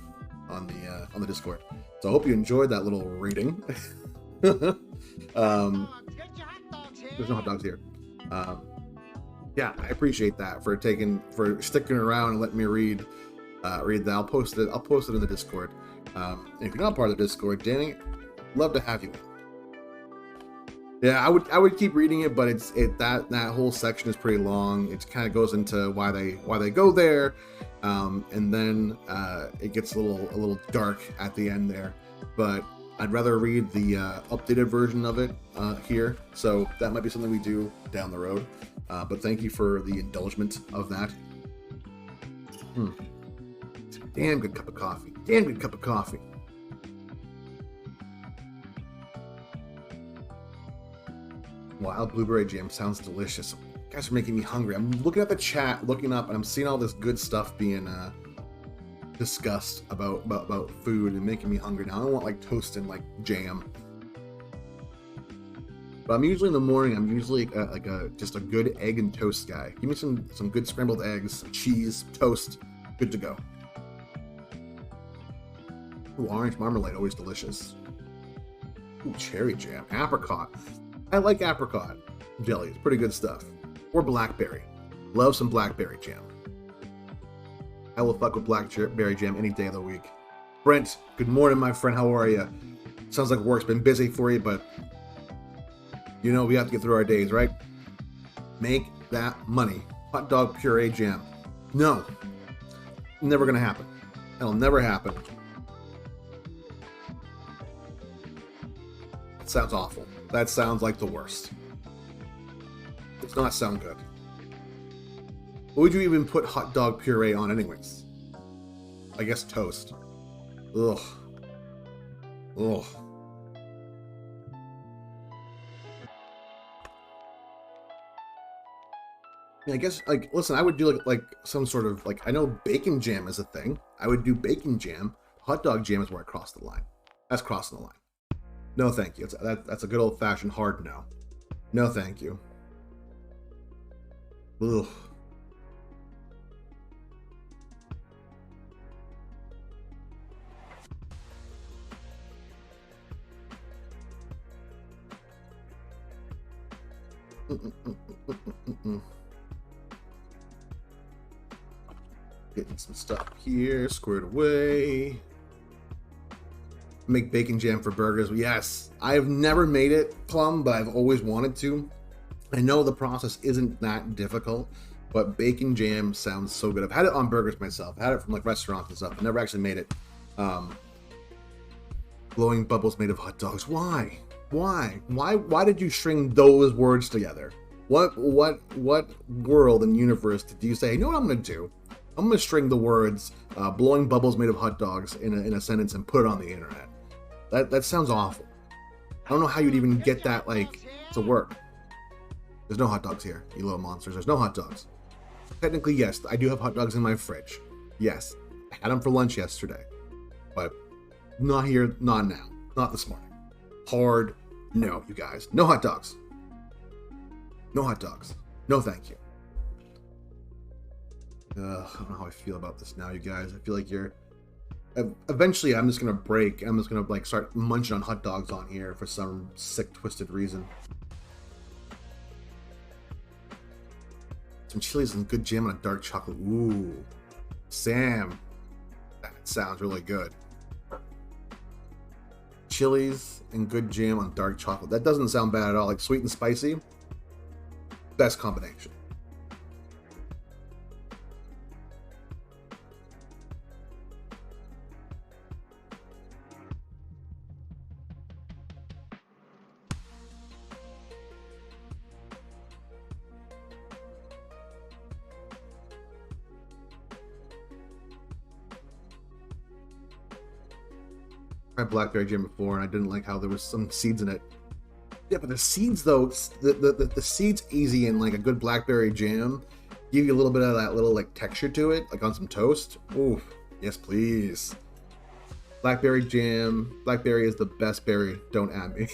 [SPEAKER 2] the Discord. So I hope you enjoyed that little reading. There's no hot dogs here. Yeah, I appreciate that for sticking around and letting me read that. I'll post it. I'll post it in the Discord. And if you're not part of the Discord, Danny, love to have you. Yeah, I would keep reading it, but that whole section is pretty long. It kind of goes into why they go there, and then it gets a little dark at the end there. But I'd rather read the updated version of it here, so that might be something we do down the road. But thank you for the indulgence of that. Damn good cup of coffee. Damn good cup of coffee. Wild blueberry jam sounds delicious. You guys are making me hungry. I'm looking at the chat, looking up, and I'm seeing all this good stuff being discussed about food and making me hungry now. I don't want like toast and like jam. But I'm usually in the morning. I'm usually just a good egg and toast guy. Give me some good scrambled eggs, cheese, toast, good to go. Ooh, orange marmalade, always delicious. Ooh, cherry jam, apricot. I like apricot jelly. It's pretty good stuff. Or blackberry. Love some blackberry jam. I will fuck with blackberry jam any day of the week. Brent, good morning, my friend. How are you? Sounds like work's been busy for you, but you know we have to get through our days, right? Make that money. Hot dog puree jam. No. Never gonna happen. That'll never happen. That sounds awful. That sounds like the worst. Does not sound good. What would you even put hot dog puree on anyways? I guess toast. Ugh. Ugh. I guess, like, listen, I would do like some sort of, like, I know bacon jam is a thing. I would do bacon jam. Hot dog jam is where I cross the line. That's crossing the line. No, thank you. That's a good old-fashioned hard no. No, thank you. Ugh. Getting some stuff here squared away. Make bacon jam for burgers. Yes, I've never made it, Plum, but I've always wanted to. I know the process isn't that difficult, but bacon jam sounds so good. I've had it on burgers myself. I had it from like restaurants and stuff. I never actually made it. Blowing bubbles made of hot dogs. Why? Why did you string those words together? What world and universe did you say, you know what I'm gonna do? I'm gonna string the words blowing bubbles made of hot dogs in a sentence and put it on the internet. That sounds awful. I don't know how you'd even get that like to work. There's no hot dogs here, you little monsters. There's no hot dogs. Technically, yes, I do have hot dogs in my fridge. Yes, I had them for lunch yesterday, but not here, not now, not this morning. Hard no, you guys. No hot dogs. No hot dogs. No, thank you. I don't know how I feel about this now, you guys. I feel like eventually I'm just gonna break. I'm just gonna like start munching on hot dogs on here for some sick, twisted reason. Some chilies and good jam on a dark chocolate. Ooh, Sam, that sounds really good. Chilies and good jam on dark chocolate. That doesn't sound bad at all. Like sweet and spicy. Best combination. I tried blackberry jam before and I didn't like how there was some seeds in it. Yeah, but the seeds though, the seeds easy in like a good blackberry jam give you a little bit of that little like texture to it, like on some toast. Ooh, yes please. Blackberry jam. Blackberry is the best berry. Don't at me.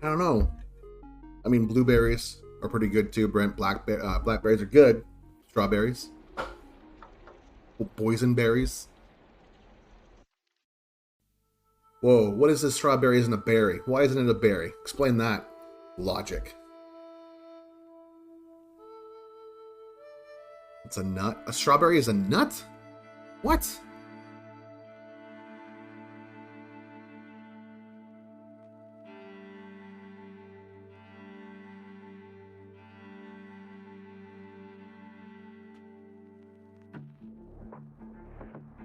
[SPEAKER 2] I don't know. I mean, blueberries are pretty good too, Brent. Blackberries are good. Strawberries. Boysenberries. Whoa, what is this strawberry isn't a berry? Why isn't it a berry? Explain that. Logic. It's a nut. A strawberry is a nut? What?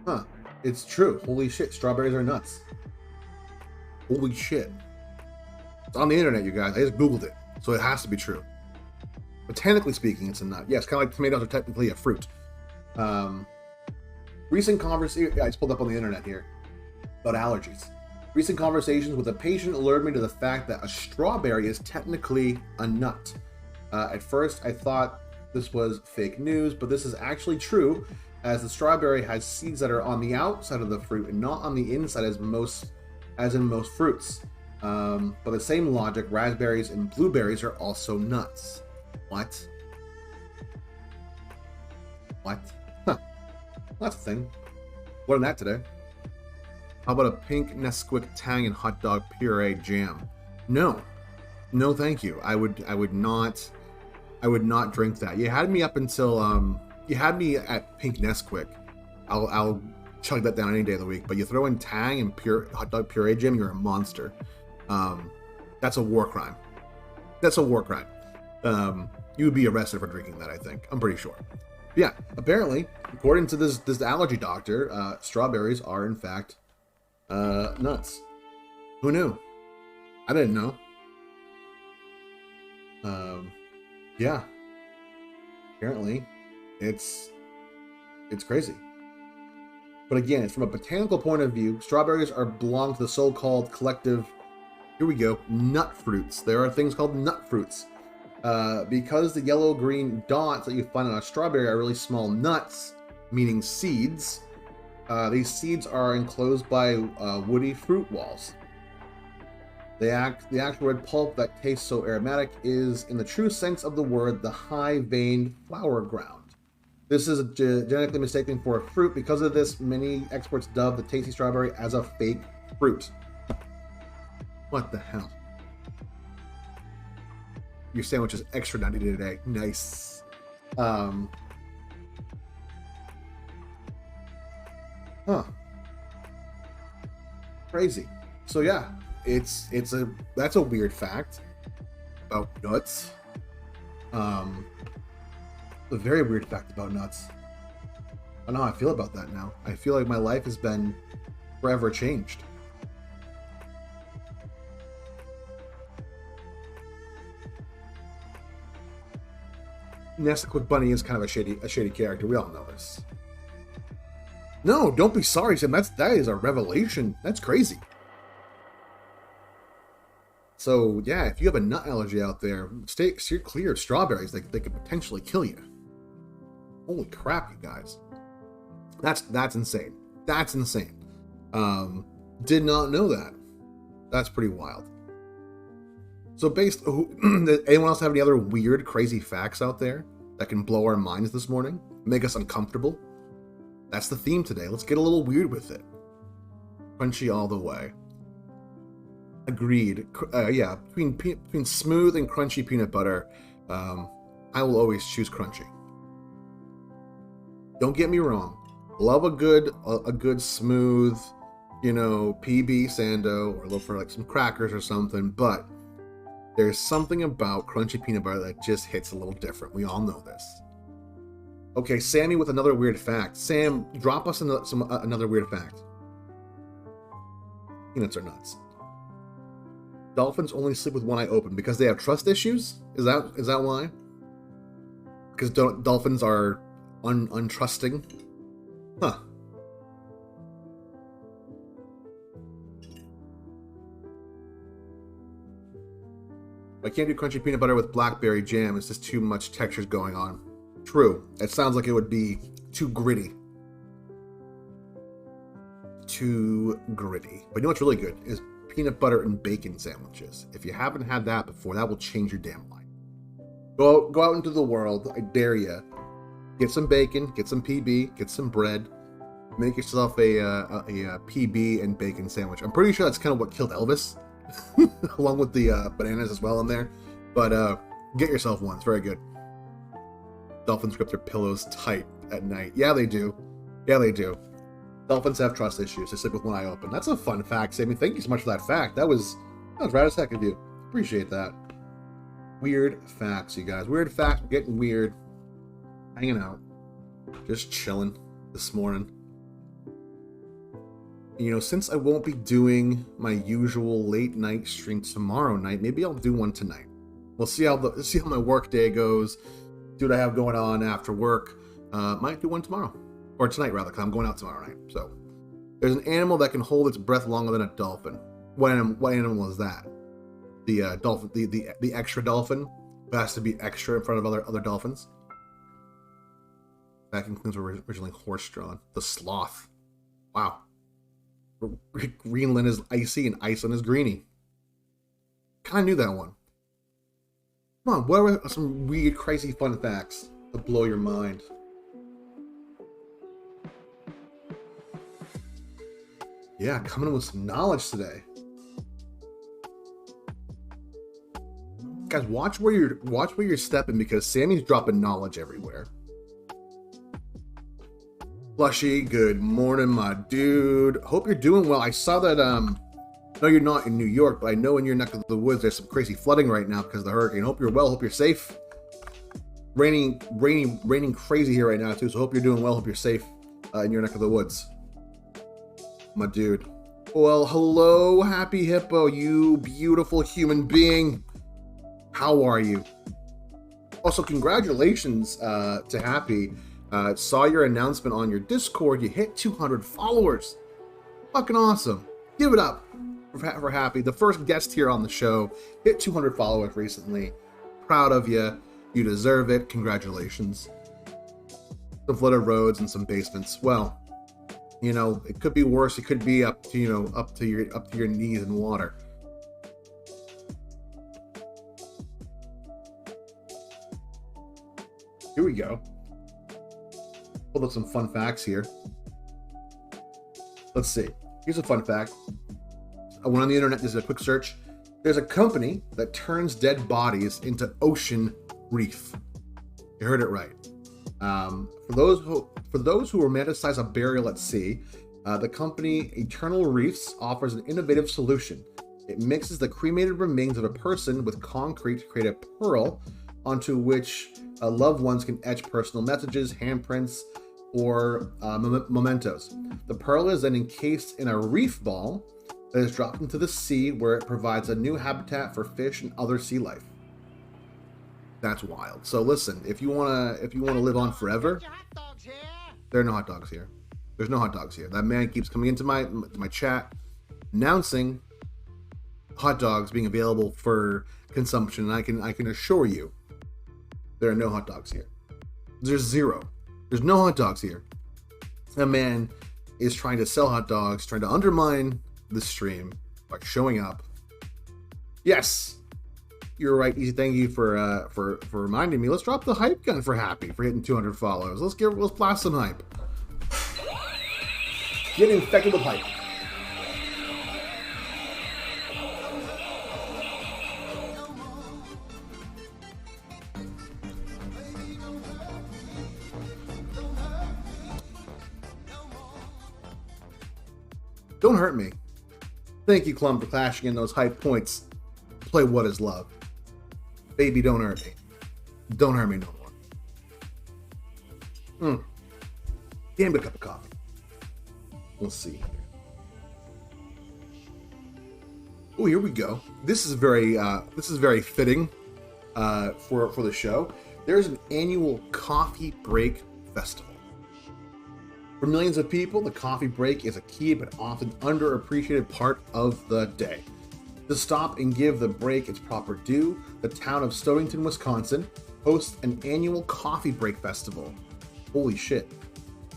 [SPEAKER 2] Huh. It's true. Holy shit. Strawberries are nuts. Holy shit. It's on the internet, you guys. I just Googled it. So it has to be true. Botanically speaking, it's a nut. Yes, kind of like tomatoes are technically a fruit. Recent conversation, I just pulled up on the internet here about allergies. Recent conversations with a patient alerted me to the fact that a strawberry is technically a nut. At first, I thought this was fake news, but this is actually true, as the strawberry has seeds that are on the outside of the fruit and not on the inside as in most fruits. But the same logic, raspberries and blueberries are also nuts. What? What? Huh. That's a thing. Learned that today. How about a pink Nesquik Tang and hot dog puree jam? No. No, thank you. I would not drink that. You had me up until you had me at pink Nesquik. I'll chug that down any day of the week. But you throw in Tang and pure hot dog puree jam, you're a monster. That's a war crime. That's a war crime. You would be arrested for drinking that, I think. I'm pretty sure. Yeah, apparently, according to this allergy doctor, strawberries are in fact nuts. Who knew? I didn't know. Yeah. Apparently, it's crazy. But again, it's from a botanical point of view. Strawberries belong to the so-called collective. Here we go. Nut fruits. There are things called nut fruits. Because the yellow-green dots that you find on a strawberry are really small nuts, meaning seeds, these seeds are enclosed by woody fruit walls. The actual red pulp that tastes so aromatic is, in the true sense of the word, the high-veined flower ground. This is genetically mistaken for a fruit. Because of this, many experts dub the tasty strawberry as a fake fruit. What the hell? Your sandwich is extra nutty today. Nice. Huh. Crazy. So yeah, that's a weird fact about nuts. A very weird fact about nuts. I don't know how I feel about that now. I feel like my life has been forever changed. Nesquik Bunny is kind of a shady character. We all know this. No, don't be sorry, Sam. That is a revelation. That's crazy. So yeah, if you have a nut allergy out there, steer clear of strawberries. They could potentially kill you. Holy crap, you guys. That's insane. That's insane. Did not know that. That's pretty wild. So anyone else have any other weird, crazy facts out there that can blow our minds this morning? Make us uncomfortable? That's the theme today. Let's get a little weird with it. Crunchy all the way. Agreed. Yeah, between smooth and crunchy peanut butter, I will always choose crunchy. Don't get me wrong. Love a good smooth, PB Sando, or look for like some crackers or something, but there's something about crunchy peanut butter that just hits a little different. We all know this. Okay, Sammy with another weird fact. Sam, drop us another weird fact. Peanuts are nuts. Dolphins only sleep with one eye open because they have trust issues? Is that why? Because dolphins are untrusting? Huh. I can't do crunchy peanut butter with blackberry jam. It's just too much textures going on. True. It sounds like it would be too gritty. Too gritty. But you know what's really good is peanut butter and bacon sandwiches. If you haven't had that before, that will change your damn life. Go out into the world. I dare you. Get some bacon, get some PB, get some bread. Make yourself a PB and bacon sandwich. I'm pretty sure that's kind of what killed Elvis. Along with the bananas as well in there. But get yourself one. It's very good. Dolphins grip their pillows tight at night. Yeah, they do. Yeah, they do. Dolphins have trust issues. They sleep with one eye open. That's a fun fact, Sammy. Thank you so much for that fact. That was rad as heck of you. Appreciate that. Weird facts, you guys. Weird facts. We're getting weird. Hanging out. Just chilling this morning. You know, since I won't be doing my usual late night stream tomorrow night, maybe I'll do one tonight. We'll see how my work day goes. See what I have going on after work. Might do one tomorrow. Or tonight, rather, because I'm going out tomorrow night. So, there's an animal that can hold its breath longer than a dolphin. What animal is that? The dolphin, the extra dolphin, who has to be extra in front of other dolphins. Vacuum cleaners were originally horse-drawn. The sloth. Wow. Greenland is icy and Iceland is greeny. Kind of knew that one. Come on, what are some weird, crazy fun facts to blow your mind? Yeah, coming in with some knowledge today. Guys, watch where you're stepping, because Sammy's dropping knowledge everywhere. Flushy, good morning, my dude. Hope you're doing well. I saw that, no, you're not in New York, but I know in your neck of the woods there's some crazy flooding right now because of the hurricane. Hope you're well. Hope you're safe. Raining crazy here right now, too, so hope you're doing well. Hope you're safe in your neck of the woods, my dude. Well, hello, Happy Hippo, you beautiful human being. How are you? Also, congratulations to Happy. Saw your announcement on your Discord. You hit 200 followers. Fucking awesome. Give it up for Happy. The first guest here on the show hit 200 followers recently. Proud of you. You deserve it. Congratulations. Some flooded roads and some basements. Well, you know, it could be worse. It could be up to your knees in water. Here we go. Pulled up some fun facts here. Let's see. Here's a fun fact. I went on the internet, this is a quick search. There's a company that turns dead bodies into ocean reef. You heard it right. For those who romanticize a burial at sea, the company Eternal Reefs offers an innovative solution. It mixes the cremated remains of a person with concrete to create a pearl onto which loved ones can etch personal messages, handprints, or mementos. The pearl is then encased in a reef ball that is dropped into the sea, where it provides a new habitat for fish and other sea life. That's wild. So listen, if you wanna live on forever, there are no hot dogs here. There's no hot dogs here. That man keeps coming into my chat announcing hot dogs being available for consumption, and I can assure you there are no hot dogs here. There's zero. There's no hot dogs here. That man is trying to sell hot dogs, trying to undermine the stream by showing up. Yes, you're right. Easy. Thank you for reminding me. Let's drop the hype gun for Happy for hitting 200 followers. Let's blast some hype. Get infected with hype. Don't hurt me. Thank you, Clum, for clashing in those high points. Play What Is Love. Baby, don't hurt me. Don't hurt me no more. Damn good cup of coffee. We'll see here. Oh, here we go. This is very fitting for the show. There's an annual coffee break festival. For millions of people, the coffee break is a key but often underappreciated part of the day. To stop and give the break its proper due, the town of Stonington, Wisconsin hosts an annual coffee break festival. Holy shit.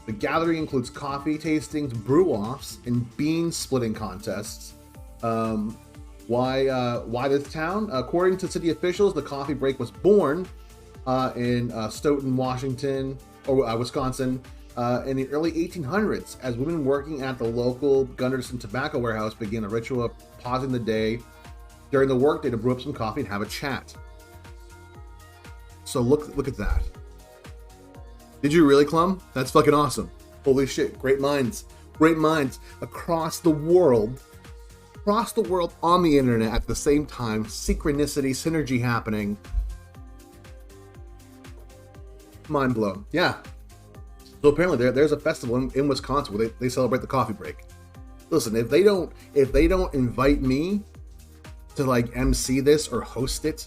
[SPEAKER 2] The gathering includes coffee tastings, brew-offs, and bean splitting contests. Why this town? According to city officials, the coffee break was born in Stoughton, Wisconsin, in the early 1800s, as women working at the local Gunderson tobacco warehouse began a ritual of pausing the day during the workday to brew up some coffee and have a chat. So look at that. Did you really, Clum? That's fucking awesome. Holy shit, great minds across the world on the internet at the same time. Synchronicity, synergy happening. Mind blown. Yeah. So apparently there's a festival in Wisconsin where they celebrate the coffee break. Listen, if they don't invite me to like MC this or host it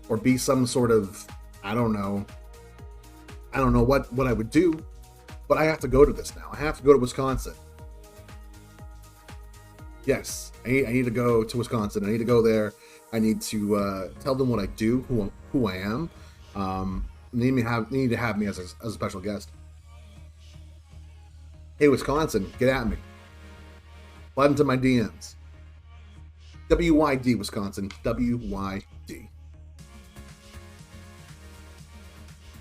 [SPEAKER 2] or be some sort of, I don't know what I would do, but I have to go to this now. I have to go to Wisconsin. Yes, I need to go to Wisconsin. I need to go there. I need to tell them what I do, who I am. They need to have me as a special guest. Hey, Wisconsin, get at me. Slide into my DMs. WYD, Wisconsin. WYD.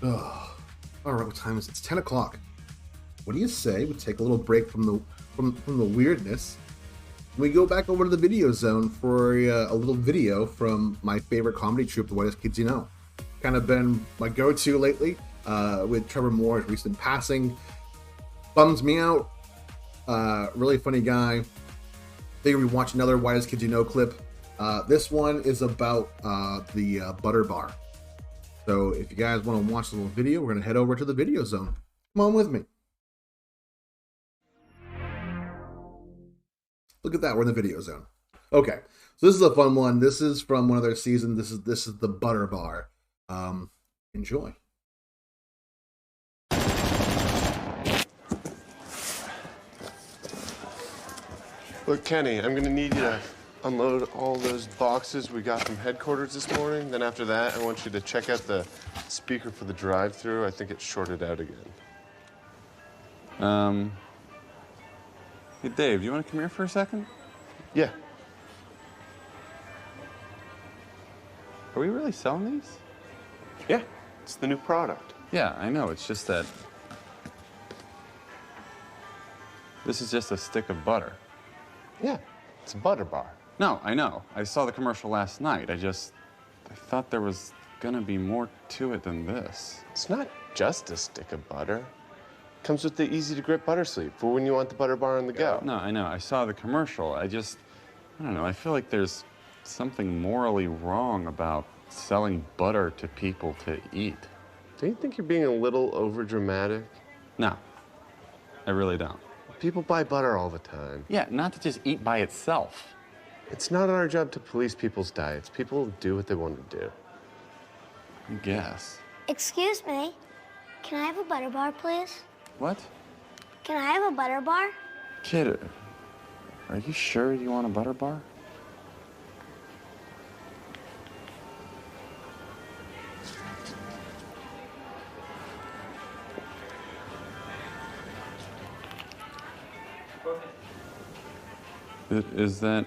[SPEAKER 2] Ugh. All right, what time is it? It's 10 o'clock. What do you say we take a little break from the weirdness? We go back over to the video zone for a little video from my favorite comedy troupe, The Whitest Kids You Know. Kind of been my go-to lately with Trevor Moore's recent passing. Bums me out. Really funny guy. Figured we'd watch another Whitest Kids You Know clip. This one is about the Butter Bar. So if you guys want to watch the little video, we're going to head over to the video zone. Come on with me. Look at that, we're in the video zone. Okay, so this is a fun one. This is from one of their seasons. This is the Butter Bar. Enjoy.
[SPEAKER 4] Look, Kenny, I'm gonna need you to unload all those boxes we got from headquarters this morning. Then after that, I want you to check out the speaker for the drive-thru. I think it's shorted out again.
[SPEAKER 5] Hey, Dave, do you want to come here for a second?
[SPEAKER 4] Yeah.
[SPEAKER 5] Are we really selling these?
[SPEAKER 4] Yeah, it's the new product.
[SPEAKER 5] Yeah, I know. It's just that this is just a stick of butter.
[SPEAKER 4] Yeah, it's a butter bar.
[SPEAKER 5] No, I know. I saw the commercial last night. I thought there was gonna be more to it than this.
[SPEAKER 4] It's not just a stick of butter. Comes with the easy-to-grip butter sleeve for when you want the butter bar on the go.
[SPEAKER 5] No, I know. I saw the commercial. I don't know. I feel like there's something morally wrong about selling butter to people to eat.
[SPEAKER 4] Don't you think you're being a little overdramatic?
[SPEAKER 5] No, I really don't.
[SPEAKER 4] People buy butter all the time.
[SPEAKER 5] Yeah, not to just eat by itself.
[SPEAKER 4] It's not our job to police people's diets. People do what they want to do.
[SPEAKER 5] I guess.
[SPEAKER 6] Excuse me, can I have a butter bar, please?
[SPEAKER 5] What?
[SPEAKER 6] Can I have a butter bar?
[SPEAKER 5] Kid, are you sure you want a butter bar? Is that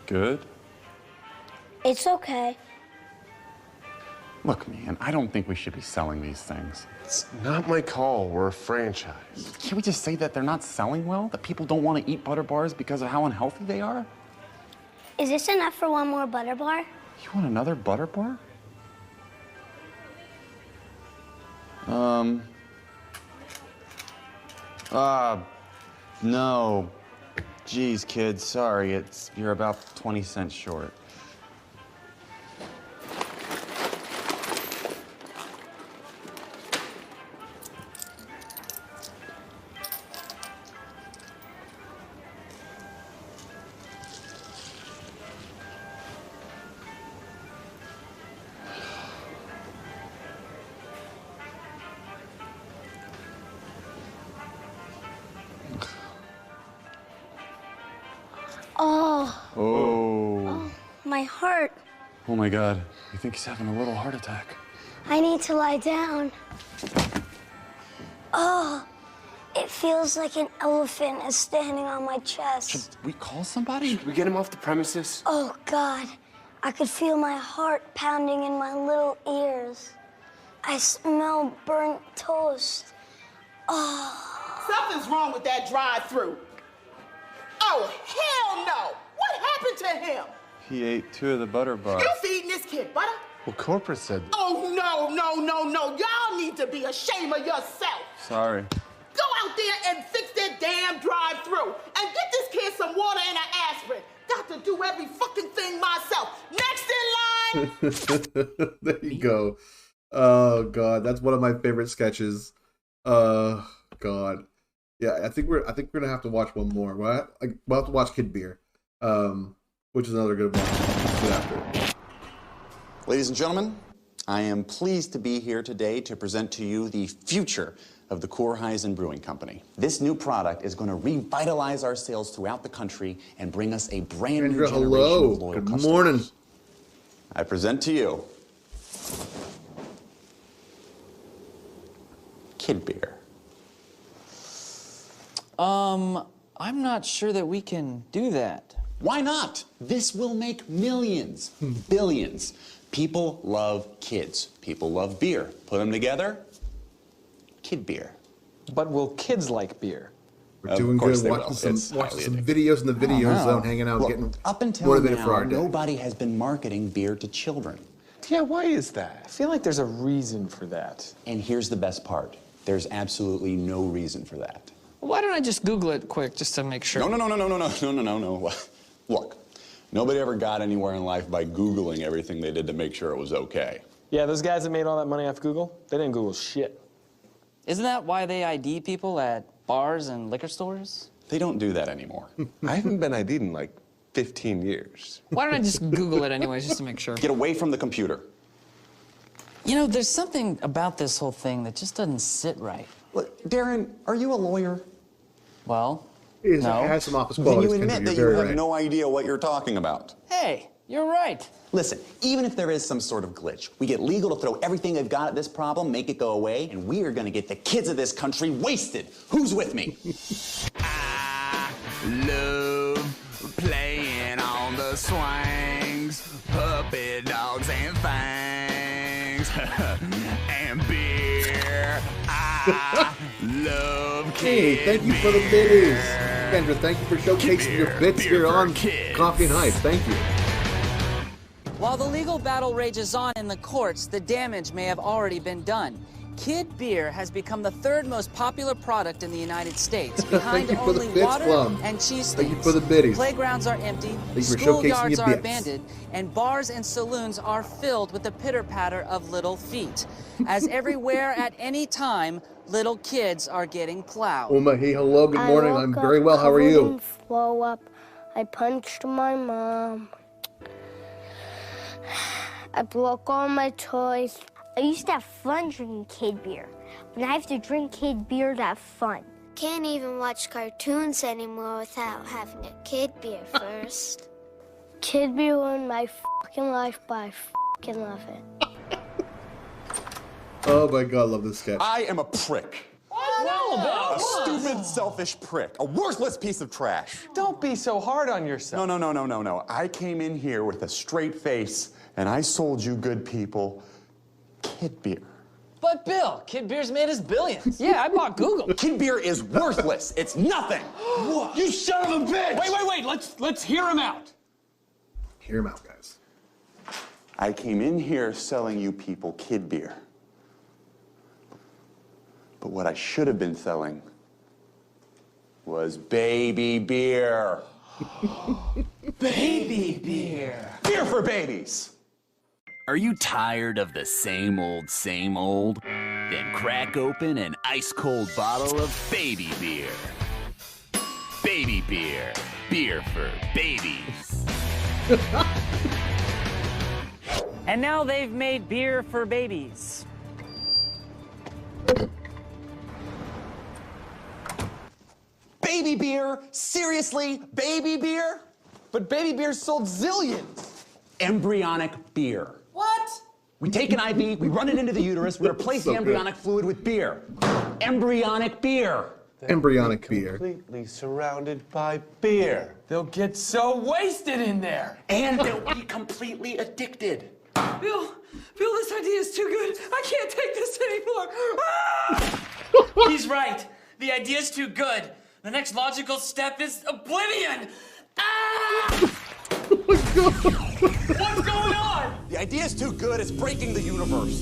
[SPEAKER 5] good?
[SPEAKER 6] It's okay.
[SPEAKER 5] Look, man, I don't think we should be selling these things.
[SPEAKER 4] It's not my call. We're a franchise.
[SPEAKER 5] Can't we just say that they're not selling well? That people don't want to eat butter bars because of how unhealthy they are?
[SPEAKER 6] Is this enough for one more butter bar?
[SPEAKER 5] You want another butter bar? No. Geez, kid, sorry. You're about 20 cents short. Oh.
[SPEAKER 6] My heart.
[SPEAKER 5] Oh my God. I think he's having a little heart attack.
[SPEAKER 6] I need to lie down. Oh, it feels like an elephant is standing on my chest.
[SPEAKER 5] Should we call somebody?
[SPEAKER 4] Should we get him off the premises?
[SPEAKER 6] Oh, God. I could feel my heart pounding in my little ears. I smell burnt toast. Oh.
[SPEAKER 7] Something's wrong with that drive-thru. Oh, hell no! What happened to him?
[SPEAKER 5] He ate 2 of the butter bars.
[SPEAKER 7] You feeding this kid butter?
[SPEAKER 4] Well, corporate said.
[SPEAKER 7] Oh, no. Y'all need to be ashamed of yourself.
[SPEAKER 5] Sorry.
[SPEAKER 7] Go out there and fix that damn drive-through and get this kid some water and an aspirin. Got to do every fucking thing myself. Next in line.
[SPEAKER 2] There you go. Oh god, that's one of my favorite sketches. God. Yeah, I think we're gonna have to watch one more. We'll have to watch Kid Beer, which is another good one. Good after.
[SPEAKER 8] Ladies and gentlemen, I am pleased to be here today to present to you the future of the Korheisen Brewing Company. This new product is going to revitalize our sales throughout the country and bring us a brand new generation
[SPEAKER 2] hello.
[SPEAKER 8] of loyal
[SPEAKER 2] Good
[SPEAKER 8] customers.
[SPEAKER 2] morning.
[SPEAKER 8] I present to you Kid Beer.
[SPEAKER 9] I'm not sure that we can do that.
[SPEAKER 8] Why not? This will make millions, billions. People love kids. People love beer. Put them together, Kid Beer.
[SPEAKER 9] But will kids like beer?
[SPEAKER 2] We're doing
[SPEAKER 8] course
[SPEAKER 2] good.
[SPEAKER 8] they
[SPEAKER 2] Watching
[SPEAKER 8] will.
[SPEAKER 2] some videos in the video zone, hanging out,
[SPEAKER 8] Look,
[SPEAKER 2] getting
[SPEAKER 8] up until
[SPEAKER 2] motivated
[SPEAKER 8] now,
[SPEAKER 2] for our day.
[SPEAKER 8] nobody has been marketing beer to children.
[SPEAKER 4] Yeah, why is that?
[SPEAKER 9] I feel like there's a reason for that.
[SPEAKER 8] And here's the best part. There's absolutely no reason for that.
[SPEAKER 10] Why don't I just Google it quick just to make sure?
[SPEAKER 8] No. Look, nobody ever got anywhere in life by Googling everything they did to make sure it was okay.
[SPEAKER 9] Yeah, those guys that made all that money off Google, they didn't Google shit.
[SPEAKER 10] Isn't that why they ID people at bars and liquor stores?
[SPEAKER 8] They don't do that anymore.
[SPEAKER 4] I haven't been ID'd in like 15 years.
[SPEAKER 10] Why don't I just Google it anyways just to make sure?
[SPEAKER 8] Get away from the computer.
[SPEAKER 10] You know, there's something about this whole thing that just doesn't sit right.
[SPEAKER 8] Look, Darren, are you a lawyer?
[SPEAKER 10] Well,
[SPEAKER 2] He
[SPEAKER 10] no.
[SPEAKER 2] has some office
[SPEAKER 8] Then
[SPEAKER 2] qualities.
[SPEAKER 8] you
[SPEAKER 2] Kendra,
[SPEAKER 8] admit that
[SPEAKER 2] you're
[SPEAKER 8] you
[SPEAKER 2] very
[SPEAKER 8] have
[SPEAKER 2] right.
[SPEAKER 8] no idea what you're talking about.
[SPEAKER 10] Hey, you're right.
[SPEAKER 8] Listen, even if there is some sort of glitch, we get legal to throw everything they've got at this problem, make it go away, and we are gonna get the kids of this country wasted. Who's with me?
[SPEAKER 11] I love playing on the swings, puppet dogs and fangs, and beer. I love
[SPEAKER 2] Hey,
[SPEAKER 11] Kid
[SPEAKER 2] thank you for the biddies.
[SPEAKER 11] Beer.
[SPEAKER 2] Kendra, thank you for showcasing your bits
[SPEAKER 11] Beer
[SPEAKER 2] here
[SPEAKER 11] for
[SPEAKER 2] on
[SPEAKER 11] kids.
[SPEAKER 2] Coffee and Hype. Thank you.
[SPEAKER 10] While the legal battle rages on in the courts, the damage may have already been done. Kid Beer has become the third most popular product in the United States, behind
[SPEAKER 2] you for the
[SPEAKER 10] only
[SPEAKER 2] bits,
[SPEAKER 10] water
[SPEAKER 2] Plum.
[SPEAKER 10] and cheese
[SPEAKER 2] Thank you
[SPEAKER 10] stands.
[SPEAKER 2] for the biddies.
[SPEAKER 10] Playgrounds are empty,
[SPEAKER 2] you for showcasing
[SPEAKER 10] schoolyards
[SPEAKER 2] your
[SPEAKER 10] are
[SPEAKER 2] bits.
[SPEAKER 10] abandoned, and bars and saloons are filled with the pitter-patter of little feet. As everywhere at any time, little kids are getting plowed.
[SPEAKER 2] Hey, hello, good morning. I'm very well. How are you?
[SPEAKER 6] Throw up. I punched my mom. I broke all my toys. I used to have fun drinking Kid Beer. When I have to drink Kid Beer to have fun. Can't even watch cartoons anymore without having a Kid Beer first. Kid Beer ruined my fucking life, but I fucking love it.
[SPEAKER 2] Oh my god, I love this sketch.
[SPEAKER 8] I am a prick. A stupid, selfish prick. A worthless piece of trash.
[SPEAKER 9] Don't be so hard on yourself.
[SPEAKER 8] No. I came in here with a straight face, and I sold you good people Kid Beer.
[SPEAKER 10] But Bill, Kid Beer's made us billions. Yeah, I bought Google.
[SPEAKER 8] Kid Beer is worthless. It's nothing.
[SPEAKER 11] You son of a bitch!
[SPEAKER 9] Wait. Let's hear him out.
[SPEAKER 2] Hear him out, guys.
[SPEAKER 8] I came in here selling you people Kid Beer. But what I should have been selling was baby beer.
[SPEAKER 10] Baby beer.
[SPEAKER 8] Beer for babies.
[SPEAKER 11] Are you tired of the same old, same old? Then crack open an ice-cold bottle of baby beer. Baby beer. Beer for babies.
[SPEAKER 10] And now they've made beer for babies.
[SPEAKER 8] Baby beer? Seriously? Baby beer?
[SPEAKER 9] But baby beer sold zillions.
[SPEAKER 8] Embryonic beer.
[SPEAKER 10] What?
[SPEAKER 8] We take an IV, we run it into the uterus, we replace
[SPEAKER 2] So
[SPEAKER 8] the embryonic fluid with beer. Embryonic beer.
[SPEAKER 2] Embryonic beer.
[SPEAKER 4] Completely surrounded by beer.
[SPEAKER 9] They'll get so wasted in there.
[SPEAKER 8] And they'll be completely addicted.
[SPEAKER 10] Bill, this idea is too good. I can't take this anymore. Ah! He's right. The idea's too good. The next logical step is oblivion. Ah! What's going on?
[SPEAKER 8] The idea is too good, it's breaking the universe.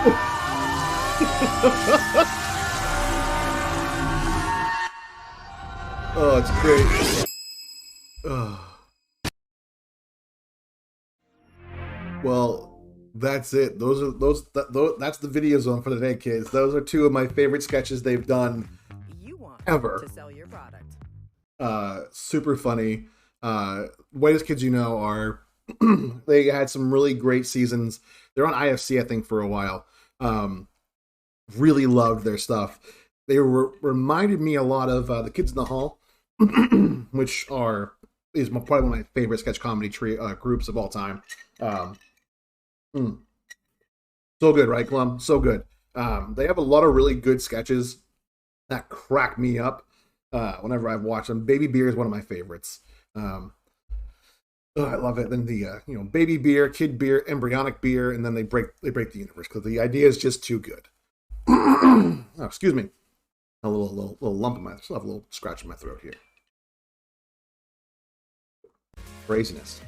[SPEAKER 2] Oh, it's great. Ugh. Well, that's it. That's the video zone for today, kids. Those are two of my favorite sketches they've done ever.
[SPEAKER 12] To sell your product.
[SPEAKER 2] Super funny. Whitest Kids You Know are they had some really great seasons. They're on IFC, I think, for a while. Really loved their stuff. They reminded me a lot of The Kids in the Hall, which is probably one of my favorite sketch comedy groups of all time. So good, right, Clum? So good. They have a lot of really good sketches that crack me up whenever I've watched them. Baby Beer is one of my favorites. I love it. Then the Baby Beer, Kid Beer, Embryonic Beer, and then they break the universe because the idea is just too good. Oh, excuse me. A little lump in still have a little scratch in my throat here. Craziness.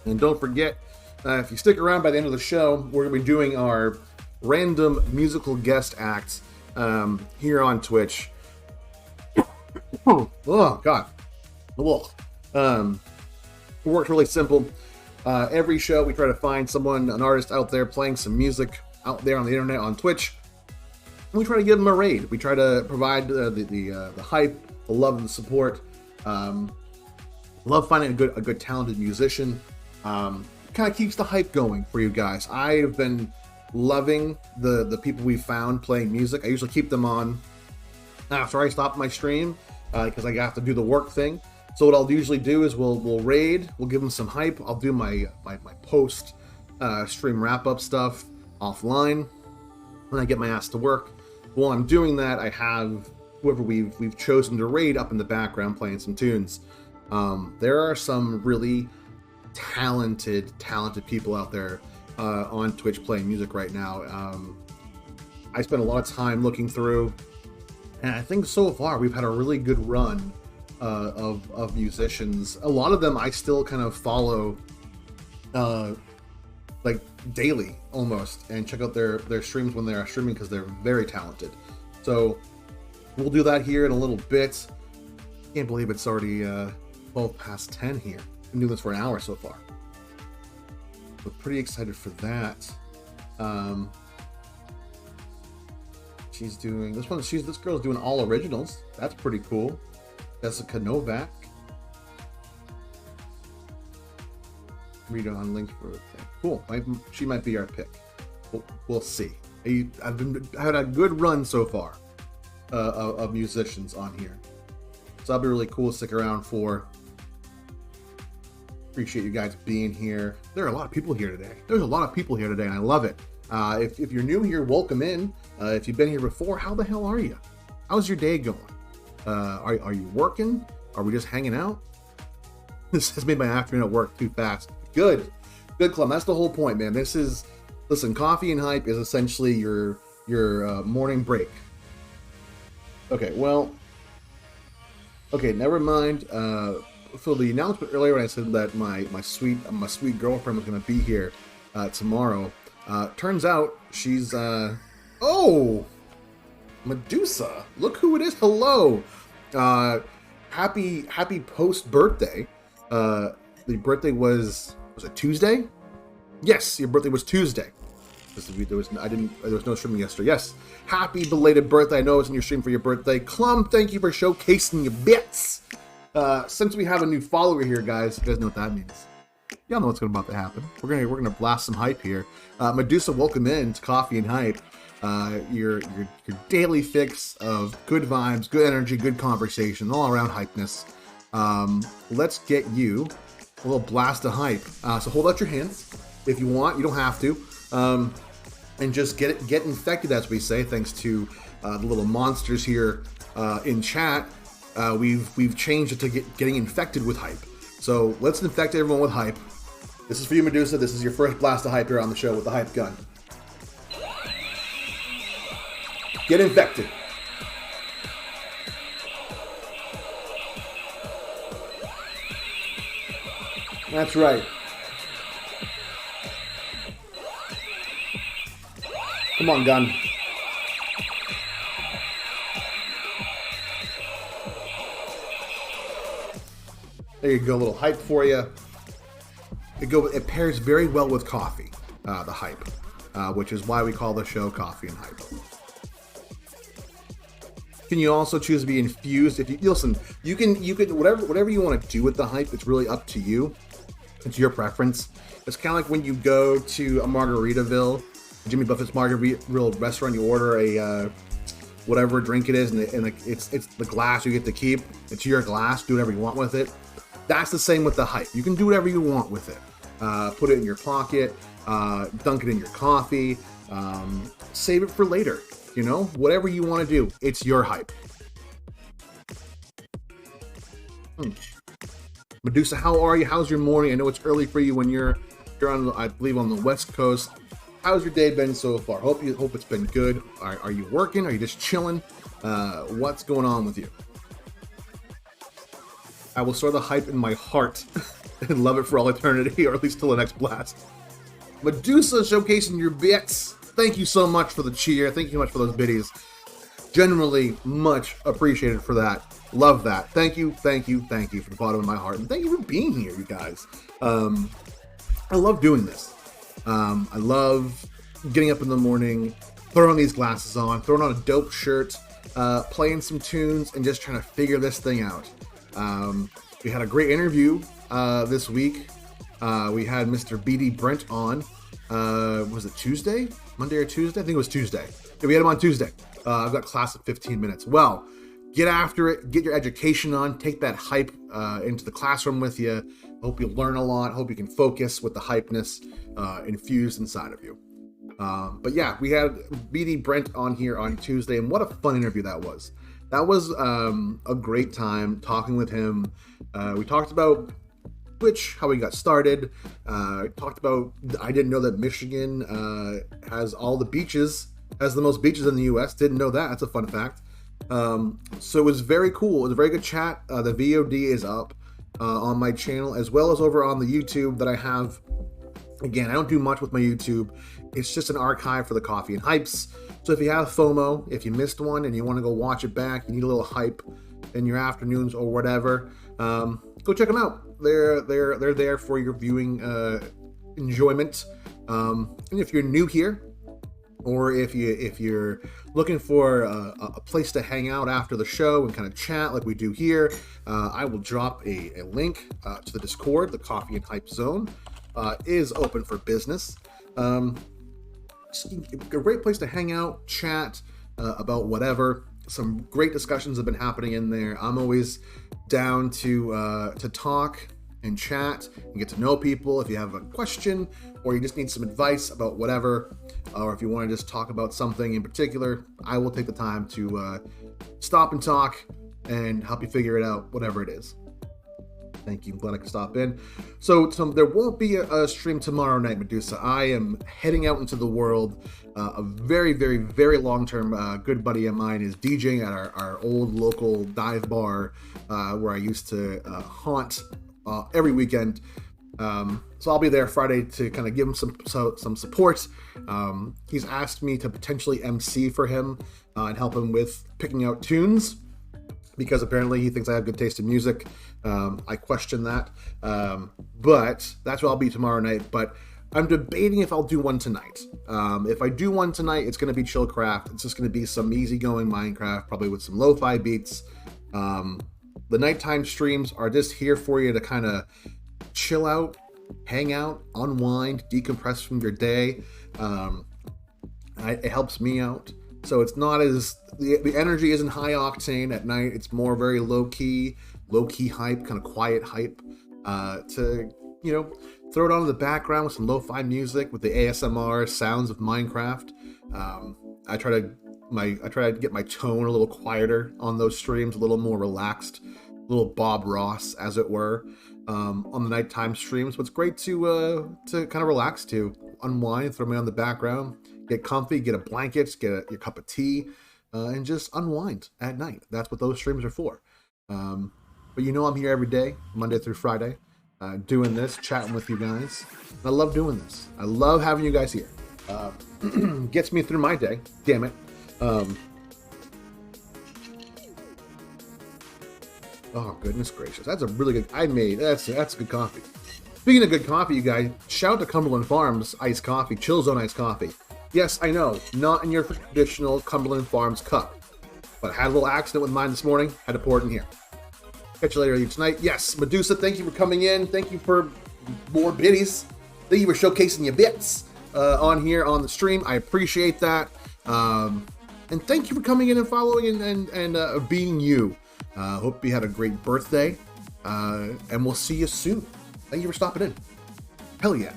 [SPEAKER 2] And don't forget, if you stick around by the end of the show, we're going to be doing our random musical guest acts here on Twitch. Oh, God. It works really simple. Every show, we try to find an artist out there playing some music out there on the internet, on Twitch. And we try to give them a raid. We try to provide the hype, the love, and the support. Love finding a good talented musician. Kind of keeps the hype going for you guys. I've been loving the people we've found playing music. I usually keep them on after I stop my stream because I have to do the work thing. So what I'll usually do is we'll raid, we'll give them some hype. I'll do my post stream wrap up stuff offline when I get my ass to work. While I'm doing that, I have whoever we've chosen to raid up in the background playing some tunes. There are some really talented people out there on Twitch playing music right now. I spent a lot of time looking through, and I think so far we've had a really good run of musicians. A lot of them I still kind of follow like daily almost, and check out their streams when they're streaming because they're very talented. So we'll do that here in a little bit. Can't believe it's already 12 past 10 here. Been doing this for an hour so far. So pretty excited for that. She's doing this one. This girl's doing all originals. That's pretty cool. Jessica Novak. Read on links for cool. She might be our pick. We'll see. I've had a good run so far of musicians on here, so that'll be really cool to stick around for. Appreciate you guys being here. There are a lot of people here today. There's a lot of people here today, and I love it. If you're new here, welcome in. If you've been here before, how the hell are you? How's your day going? Are you working? Are we just hanging out? This has made my afternoon at work too fast. Good, Clem. That's the whole point, man. Listen, coffee and hype is essentially your morning break. Okay, never mind. So the announcement earlier when I said that my sweet girlfriend was going to be here tomorrow. Turns out she's Medusa. Look who it is. Hello. Happy post birthday. The birthday was it Tuesday? Yes, your birthday was Tuesday. There was no streaming yesterday. Yes. Happy belated birthday. I know it's in your stream for your birthday. Clum, thank you for showcasing your bits. Since we have a new follower here, guys, you guys know what that means. Y'all know what's about to happen. We're gonna blast some hype here. Medusa, welcome in to Coffee and Hype. Your daily fix of good vibes, good energy, good conversation, all around hypeness. Let's get you a little blast of hype. So hold out your hands if you want. You don't have to. And just get infected, as we say, thanks to the little monsters here in chat. We've changed it to getting infected with hype. So let's infect everyone with hype. This is for you, Medusa. This is your first blast of hype here on the show with the hype gun. Get infected. That's right. Come on, gun. There you go, a little hype for you. It pairs very well with coffee, the hype, which is why we call the show Coffee and Hype. Can you also choose to be infused? If you listen, you can whatever you want to do with the hype. It's really up to you. It's your preference. It's kind of like when you go to a Margaritaville, Jimmy Buffett's Margaritaville restaurant. You order a whatever drink it is, and it's the glass you get to keep. It's your glass. Do whatever you want with it. That's the same with the hype. You can do whatever you want with it. Put it in your pocket. Dunk it in your coffee. Save it for later. You know, whatever you want to do, it's your hype. Medusa, how are you? How's your morning? I know it's early for you when you're on, I believe, on the West Coast. How's your day been so far? Hope it's been good. Are you working? Are you just chilling? What's going on with you? I will store the hype in my heart and love it for all eternity, or at least till the next blast. Medusa showcasing your bits. Thank you so much for the cheer. Thank you so much for those biddies. Generally, much appreciated for that. Love that. Thank you from the bottom of my heart. And thank you for being here, you guys. I love doing this. I love getting up in the morning, throwing these glasses on, throwing on a dope shirt, playing some tunes, and just trying to figure this thing out. We had a great interview this week. We had Mr. BD Brent on. Was it Tuesday? Monday or Tuesday? I think it was Tuesday. Yeah, we had him on Tuesday. I've got class in 15 minutes. Well, get after it. Get your education on. Take that hype into the classroom with you. Hope you learn a lot. Hope you can focus with the hypeness infused inside of you. But yeah, we had BD Brent on here on Tuesday, and what a fun interview that was. That was a great time talking with him. We talked about how he got started. Talked about, I didn't know that Michigan has all the beaches, has the most beaches in the US. Didn't know that. That's a fun fact. So it was very cool. It was a very good chat. The VOD is up on my channel, as well as over on the YouTube that I have. Again, I don't do much with my YouTube. It's just an archive for the Coffee and Hypes. So if you have FOMO, if you missed one and you want to go watch it back, you need a little hype in your afternoons or whatever, go check them out. They're there for your viewing enjoyment. And if you're new here, or if you're looking for a place to hang out after the show and kind of chat like we do here, I will drop a link to the Discord. The Coffee and Hype Zone is open for business. A great place to hang out, chat about whatever. Some great discussions have been happening in there. I'm always down to talk and chat and get to know people. If you have a question or you just need some advice about whatever, or if you want to just talk about something in particular, I will take the time to stop and talk and help you figure it out, whatever it is. Thank you. I'm glad I could stop in. So there won't be a stream tomorrow night, Medusa. I am heading out into the world. A very, very, very long-term good buddy of mine is DJing at our old local dive bar where I used to haunt every weekend. So I'll be there Friday to kind of give him some support. He's asked me to potentially MC for him and help him with picking out tunes, because apparently he thinks I have good taste in music. I question that. But that's what I'll be tomorrow night. But I'm debating if I'll do one tonight. If I do one tonight, it's going to be Chillcraft. It's just going to be some easygoing Minecraft, probably with some lo-fi beats. The nighttime streams are just here for you to kind of chill out, hang out, unwind, decompress from your day. It helps me out. So it's not as, the energy isn't high octane at night. It's more very low-key hype, kind of quiet hype, to, throw it on in the background with some lo-fi music with the ASMR sounds of Minecraft. I try to get my tone a little quieter on those streams, a little more relaxed, a little Bob Ross, as it were, on the nighttime streams. But it's great to kind of relax, to unwind, throw me on the background, get comfy, get a blanket, get your cup of tea, and just unwind at night. That's what those streams are for. But I'm here every day, Monday through Friday, doing this, chatting with you guys. I love doing this. I love having you guys here. gets me through my day. Damn it. Oh, goodness gracious. That's a really good... That's good coffee. Speaking of good coffee, you guys, shout out to Cumberland Farms Iced Coffee, Chill Zone Iced Coffee. Yes, I know, not in your traditional Cumberland Farms cup. But I had a little accident with mine this morning. Had to pour it in here. Catch you later tonight. Yes, Medusa, thank you for coming in. Thank you for more biddies. Thank you for showcasing your bits on here on the stream. I appreciate that. And thank you for coming in and following and being you. Hope you had a great birthday. And we'll see you soon. Thank you for stopping in. Hell yeah.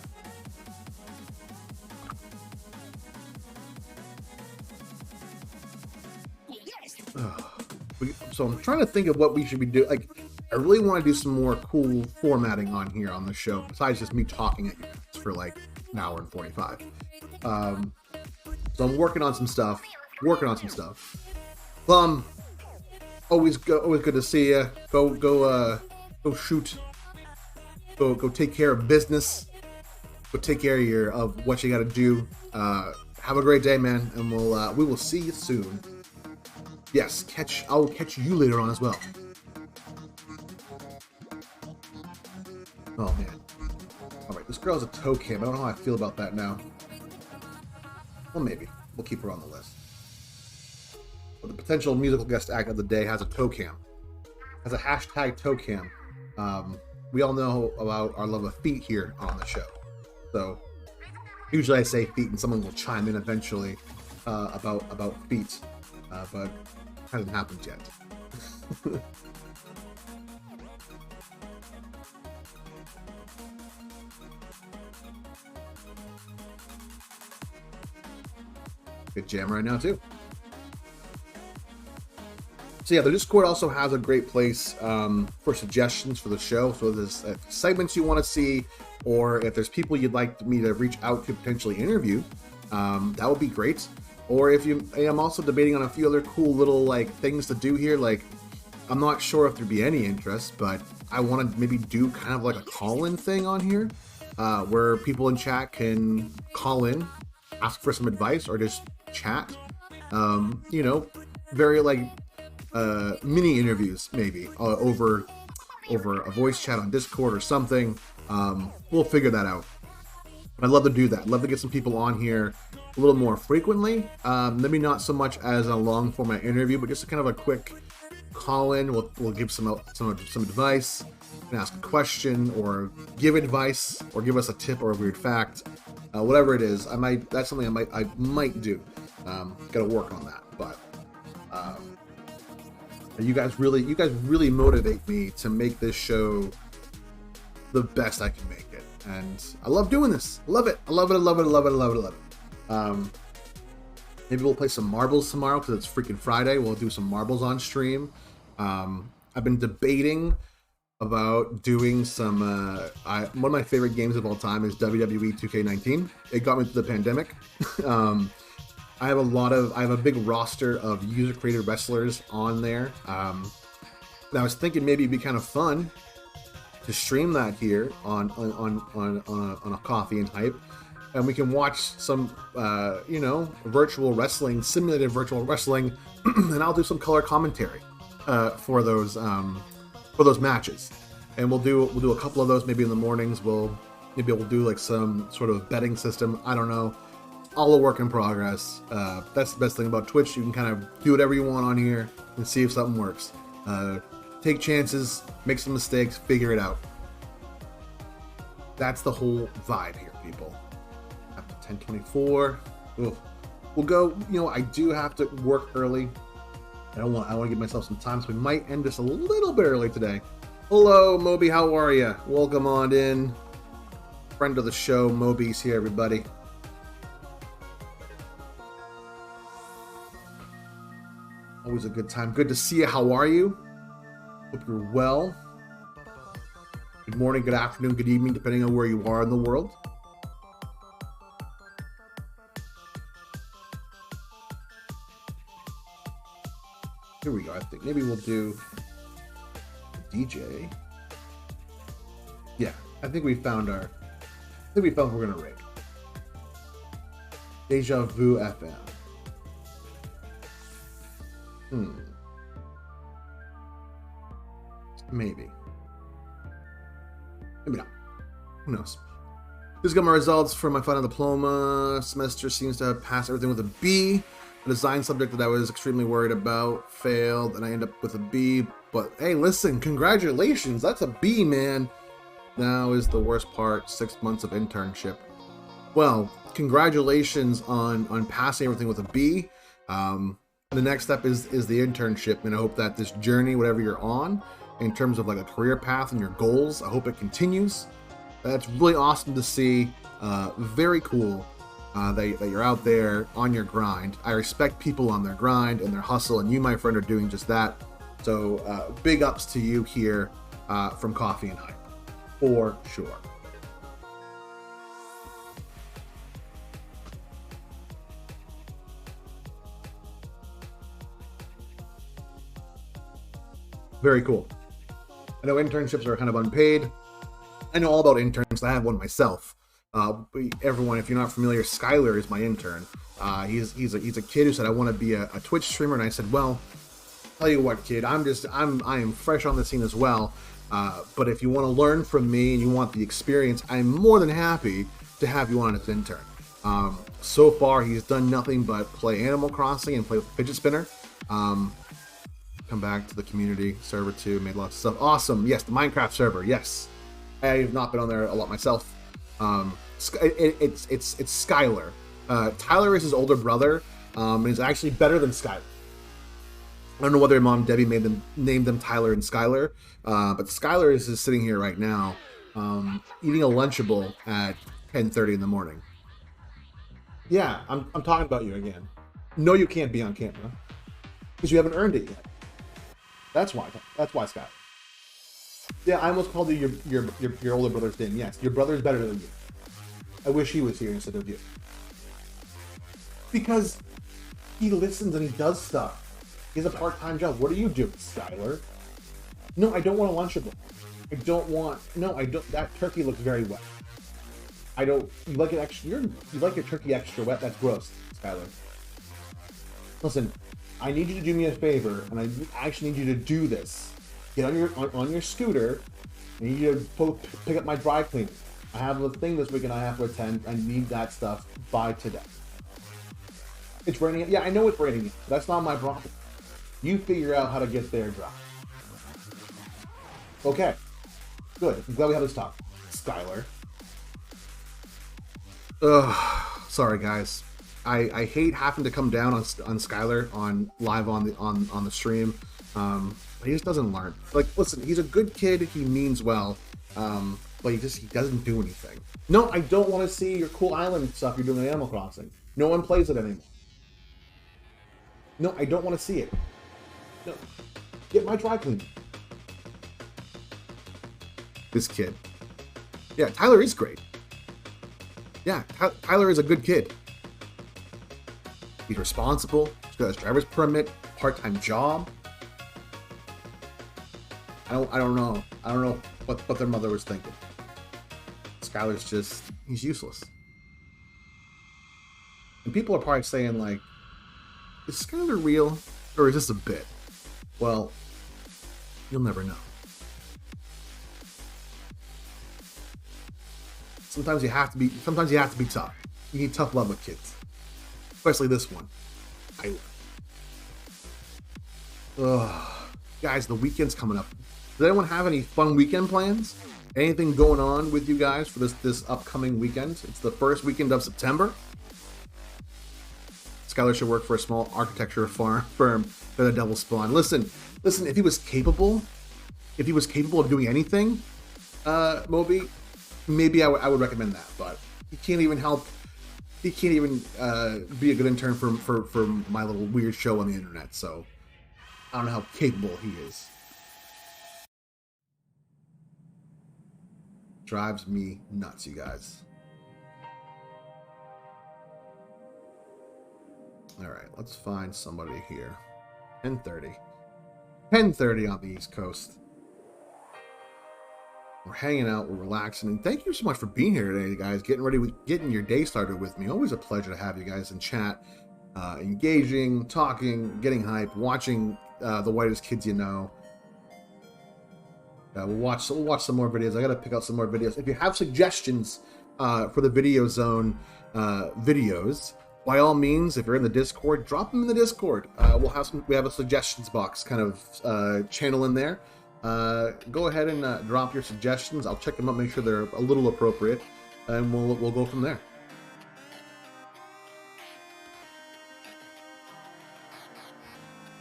[SPEAKER 2] So I'm trying to think of what we should be doing. Like, I really want to do some more cool formatting on here on the show, besides just me talking at you guys for like an hour and 45. So I'm working on some stuff. Always good to see you. Go shoot. Go take care of business. Go take care of what you got to do. Have a great day, man, and we will see you soon. Yes, I'll catch you later on as well. Oh man. Alright, this girl has a toe cam. I don't know how I feel about that now. Well, maybe. We'll keep her on the list. But the potential musical guest act of the day has a toe cam. Has a hashtag toe cam. We all know about our love of feet here on the show. So, usually I say feet and someone will chime in eventually about feet. But hasn't happened yet. Good jam right now too. So yeah, the Discord also has a great place for suggestions for the show. So there's segments you want to see, or if there's people you'd like me to reach out to potentially interview, that would be great. Or if I'm also debating on a few other cool little like things to do here. Like, I'm not sure if there'd be any interest, but I want to maybe do kind of like a call-in thing on here, where people in chat can call in, ask for some advice, or just chat. You know, very like mini interviews maybe over a voice chat on Discord or something. We'll figure that out. I'd love to do that. I'd love to get some people on here a little more frequently. Maybe not so much as a long format interview, but just kind of a quick call in. We'll give some advice, and ask a question, or give advice, or give us a tip or a weird fact. Whatever it is, that's something I might do. Gotta work on that. But you guys really motivate me to make this show the best I can make it. And I love doing this. I love it. Maybe we'll play some marbles tomorrow because it's freaking Friday. We'll do some marbles on stream. I've been debating about doing some... one of my favorite games of all time is WWE 2K19. It got me through the pandemic. I have a big roster of user-created wrestlers on there. And I was thinking maybe it'd be kind of fun to stream that here on a Coffee and Hype, and we can watch some virtual wrestling, simulated virtual wrestling, and I'll do some color commentary for those matches, and we'll do a couple of those maybe in the mornings. We'll do like some sort of betting system. I don't know. All a work in progress. That's the best thing about Twitch. You can kind of do whatever you want on here and see if something works. Take chances, make some mistakes, figure it out. That's the whole vibe here, people. After 10:24, we'll go. I do have to work early. I want to give myself some time, so we might end this a little bit early today. Hello, Moby. How are you? Welcome on in. Friend of the show, Moby's here, everybody. Always a good time. Good to see you. How are you? Hope you're well. Good morning, good afternoon, good evening, depending on where you are in the world. Here we go. I think maybe we'll do DJ. Yeah, I think we found what we're gonna rate. Deja Vu FM. Maybe. Maybe not. Who knows? Just got my results for my final diploma. Semester seems to have passed everything with a B. The design subject that I was extremely worried about failed, and I end up with a B. But hey, listen, congratulations. That's a B, man. Now is the worst part, 6 months of internship. Well, congratulations on passing everything with a B. The next step is the internship, and I hope that this journey, whatever you're on, in terms of like a career path and your goals, I hope it continues. That's really awesome to see. Very cool that you're out there on your grind. I respect people on their grind and their hustle, and you, my friend, are doing just that. So big ups to you here from Coffee and Hype, for sure. Very cool. I know internships are kind of unpaid. I know all about interns. I have one myself. Everyone, if you're not familiar, Skylar is my intern. He's a kid who said, I want to be a Twitch streamer, and I said, well, tell you what, kid, I am fresh on the scene as well. But if you want to learn from me and you want the experience, I'm more than happy to have you on as an intern. So far, he's done nothing but play Animal Crossing and play with Fidget Spinner. Come back to the community server too, made lots of stuff. Awesome. Yes, the Minecraft server. Yes, I have not been on there a lot myself. It's Skylar. Tyler is his older brother, and he's actually better than Skylar. I don't know whether Mom Debbie named them Tyler and Skylar, but Skylar is just sitting here right now, eating a Lunchable at 10:30 in the morning. Yeah, I'm talking about you again. No, you can't be on camera because you haven't earned it yet. That's why, Scott. Yeah, I almost called you your older brother's name. Yes, your brother's better than you. I wish he was here instead of you. Because he listens and he does stuff. He has a part-time job. What are you doing, Skylar? No, I don't want a Lunchable. That turkey looks very wet. You like it extra, you like your turkey extra wet? That's gross, Skylar. Listen, I need you to do me a favor, and I actually need you to do this. Get on your scooter. I need you to pick up my dry cleaning. I have a thing this weekend I have to attend. I need that stuff by today. It's raining. Yeah, I know it's raining. That's not my problem. You figure out how to get there dry. Okay. Good. I'm glad we have this talk. Skylar. Ugh. Sorry, guys. I hate having to come down on Skylar live on the stream. He just doesn't learn. Like, listen, he's a good kid. He means well, but he doesn't do anything. No, I don't want to see your cool island stuff you're doing in Animal Crossing. No one plays it anymore. No, I don't want to see it. No, get my dry cleaning. This kid. Yeah, Tyler is great. Yeah, Tyler is a good kid. He's responsible. He's got his driver's permit, part-time job. I don't know what their mother was thinking. Skylar's he's useless. And people are probably saying, like, is Skylar real or is this a bit? Well, you'll never know. Sometimes you have to be tough. You need tough love with kids. Especially this one. Guys, the weekend's coming up. Does anyone have any fun weekend plans? Anything going on with you guys for this upcoming weekend? It's the first weekend of September. Skylar should work for a small architecture firm for the Devil Spawn. Listen, if he was capable of doing anything, Moby, maybe I would recommend that, but he can't even be a good intern for my little weird show on the internet, so I don't know how capable he is. Drives me nuts, you guys. Alright, let's find somebody here. 10:30. 10:30 on the East Coast. We're hanging out, we're relaxing, and thank you so much for being here today, guys. Getting your day started with me. Always a pleasure to have you guys in chat, engaging, talking, getting hype, watching the whitest kids you know. We'll watch some more videos. I gotta pick out some more videos. If you have suggestions for the Video Zone videos, by all means, if you're in the Discord, drop them in the Discord. We have a suggestions box kind of channel in there. Go ahead and drop your suggestions. I'll check them out, make sure they're a little appropriate, and we'll go from there.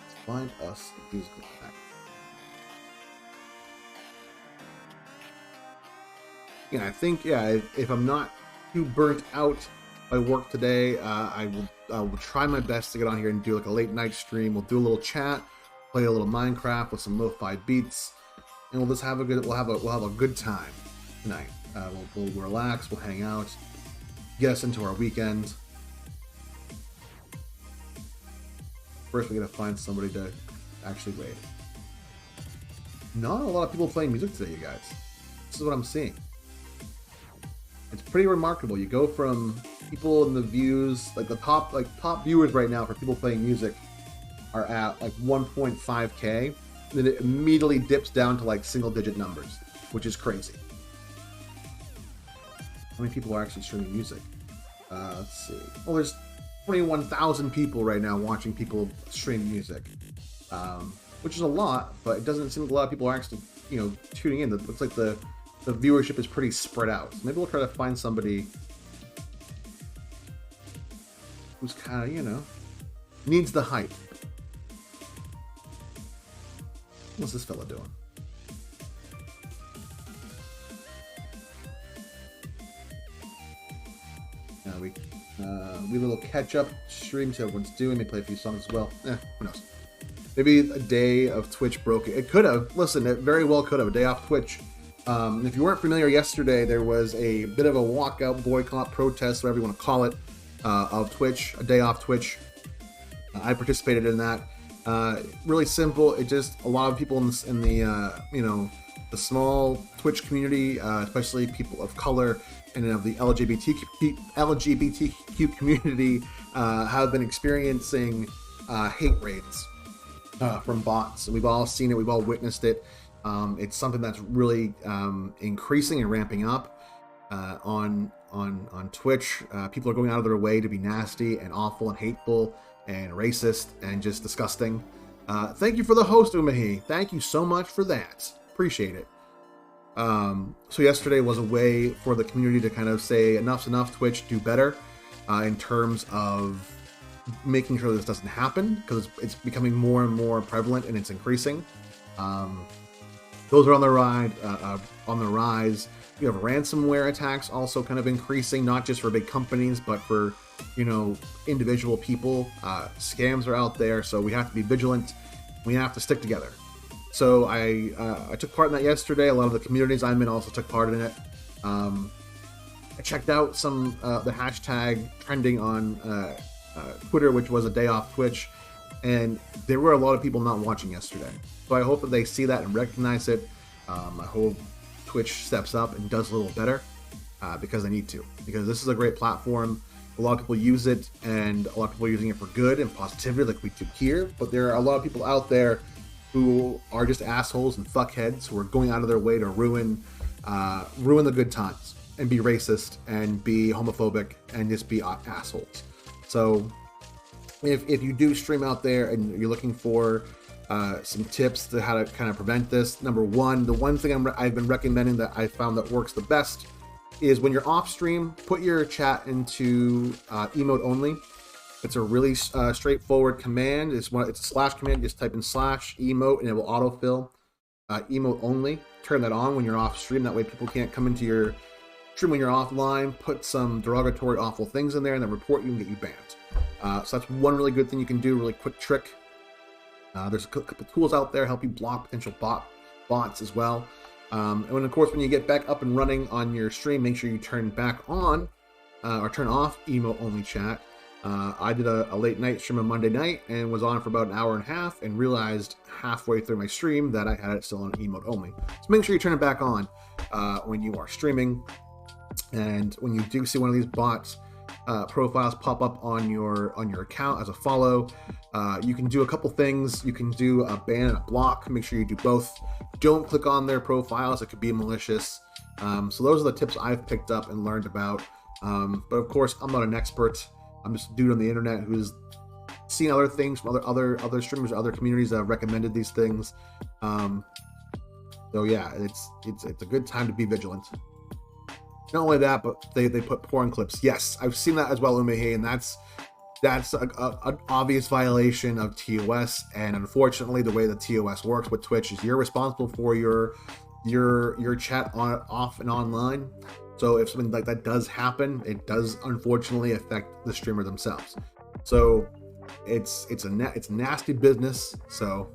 [SPEAKER 2] Let's find us a musical pack. Yeah, I think if I'm not too burnt out by work today, I will try my best to get on here and do like a late night stream. We'll do a little chat, play a little Minecraft with some lo-fi beats, and we'll just have a good time tonight. We'll relax, we'll hang out, get us into our weekend. First, we gotta find somebody to actually raid. Not a lot of people playing music today, you guys. This is what I'm seeing. It's pretty remarkable. You go from people in the views, like the top viewers right now for people playing music are at like 1.5K, and then it immediately dips down to like single-digit numbers, which is crazy. How many people are actually streaming music? Let's see. Well, there's 21,000 people right now watching people stream music, which is a lot, but it doesn't seem like a lot of people are actually, tuning in. It looks like the viewership is pretty spread out. So maybe we'll try to find somebody who's kind of, needs the hype. What's this fella doing? We little catch-up stream, see how everyone's doing. They play a few songs as well. Who knows? Maybe a day of Twitch broke. It could have. Listen, it very well could have. A day off Twitch. If you weren't familiar, yesterday there was a bit of a walkout, boycott, protest, whatever you want to call it, of Twitch, a day off Twitch. I participated in that. Really simple. It just, a lot of people in the the small Twitch community, especially people of color and of the LGBTQ community, have been experiencing hate raids from bots. We've all seen it. We've all witnessed it. It's something that's really increasing and ramping up on Twitch. People are going out of their way to be nasty and awful and hateful and racist and just disgusting. Thank you for the host, Umahi. Thank you so much for that. Appreciate it. So yesterday was a way for the community to kind of say enough's enough, Twitch, do better in terms of making sure this doesn't happen, because it's becoming more and more prevalent and it's increasing. Those are on the rise. You have ransomware attacks also kind of increasing, not just for big companies, but for individual people. Scams are out there, so we have to be vigilant. We have to stick together. So I took part in that yesterday. A lot of the communities I'm in also took part in it. I checked out some the hashtag trending on Twitter, which was a day off Twitch, and there were a lot of people not watching yesterday. So I hope that they see that and recognize it. I hope Twitch steps up and does a little better, because they need to. Because this is a great platform. A lot of people use it, and a lot of people are using it for good and positivity, like we do here. But there are a lot of people out there who are just assholes and fuckheads who are going out of their way to ruin the good times and be racist and be homophobic and just be assholes. So if you do stream out there and you're looking for some tips to how to kind of prevent this, number one, the one thing I've been recommending that I found that works the best is when you're off stream, put your chat into emote only. It's a really straightforward command. It's a slash command. Just type in /emote and it will autofill. Emote only. Turn that on when you're off stream. That way people can't come into your stream when you're offline, put some derogatory, awful things in there, and then report you and get you banned. So that's one really good thing you can do. Really quick trick. There's a couple tools out there help you block potential bots as well. And of course, when you get back up and running on your stream, make sure you turn back on or turn off emote only chat. I did a late night stream on Monday night and was on for about an hour and a half and realized halfway through my stream that I had it still on emote only. So make sure you turn it back on. when you are streaming. And when you do see one of these bots profiles pop up on your account as a follow, you can do a couple things. You can do a ban and a block. Make sure you do both. Don't click on their profiles. It could be malicious. So those are the tips I've picked up and learned about. But of course, I'm not an expert. I'm just a dude on the internet who's seen other things from other streamers, other communities that have recommended these things. So yeah, it's a good time to be vigilant. Not only that, but they put porn clips. Yes, I've seen that as well, Umehe, and that's an obvious violation of TOS. And unfortunately, the way the TOS works with Twitch is you're responsible for your chat on, off, and online. So if something like that does happen, it does unfortunately affect the streamer themselves. So it's nasty business. So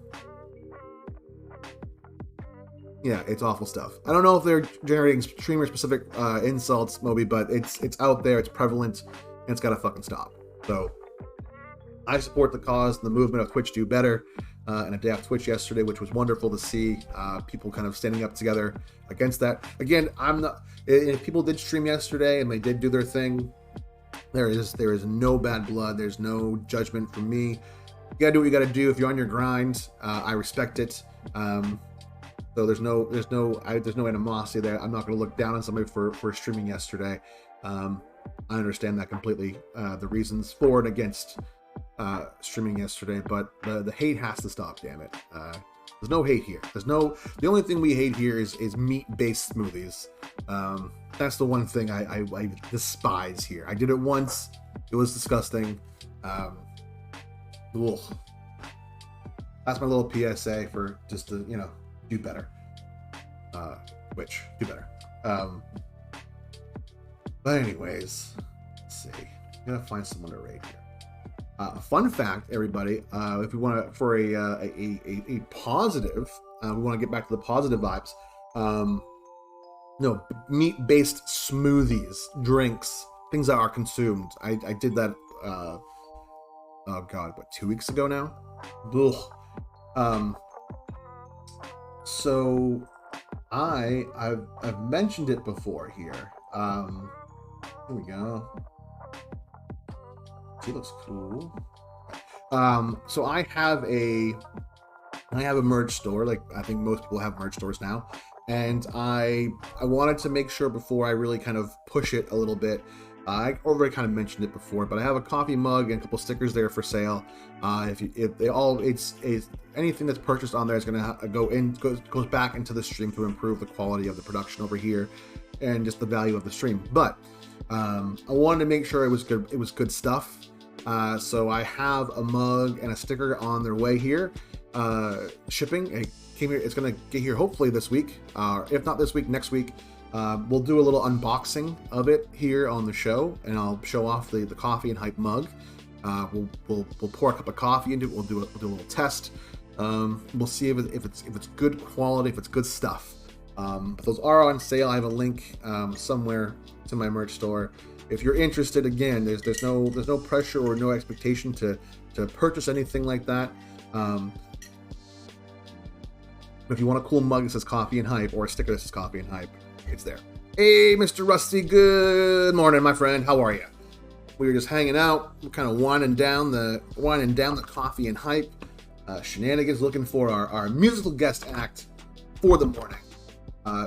[SPEAKER 2] yeah, it's awful stuff. I don't know if they're generating streamer-specific insults, Moby, but it's out there, it's prevalent, and it's got to fucking stop. So I support the cause and the movement of Twitch Do Better, and a day off Twitch yesterday, which was wonderful to see people kind of standing up together against that. Again, I'm not. If people did stream yesterday and they did do their thing, there is no bad blood. There's no judgment from me. You gotta do what you gotta do. If you're on your grind, I respect it. So there's no animosity there. I'm not going to look down on somebody for streaming yesterday. I understand that completely, the reasons for and against streaming yesterday, but the hate has to stop. Damn it! There's no hate here. The only thing we hate here is meat-based smoothies. That's the one thing I despise here. I did it once. It was disgusting. Ugh. That's my little PSA for just to do better. Which do better. But anyways, let's see. I'm gonna find someone to rate here. Fun fact, everybody. If we want to, for a positive, we want to get back to the positive vibes. Meat-based smoothies, drinks, things that are consumed. I did that. Oh God, what, 2 weeks ago now? Ugh. So I've mentioned it before here. Here we go. She looks cool. So I have a merch store. Like I think most people have merch stores now, and I wanted to make sure before I really kind of push it a little bit. I already kind of mentioned it before, but I have a coffee mug and a couple stickers there for sale. It's anything that's purchased on there is going to goes back into the stream to improve the quality of the production over here and just the value of the stream. But I wanted to make sure it was good. It was good stuff. So I have a mug and a sticker on their way here. Shipping. It came here. It's going to get here hopefully this week. If not this week, next week. We'll do a little unboxing of it here on the show, and I'll show off the coffee and hype mug. We'll pour a cup of coffee into it. We'll do a little test. We'll see if it's good quality, if it's good stuff. But those are on sale. I have a link somewhere to my merch store. If you're interested, again, there's no pressure or no expectation to purchase anything like that. If you want a cool mug that says coffee and hype, or a sticker that says coffee and hype, it's there. Hey, Mr. Rusty, good morning, my friend. How are you? We were just hanging out. We're kind of winding down the coffee and hype shenanigans, looking for our musical guest act for the morning.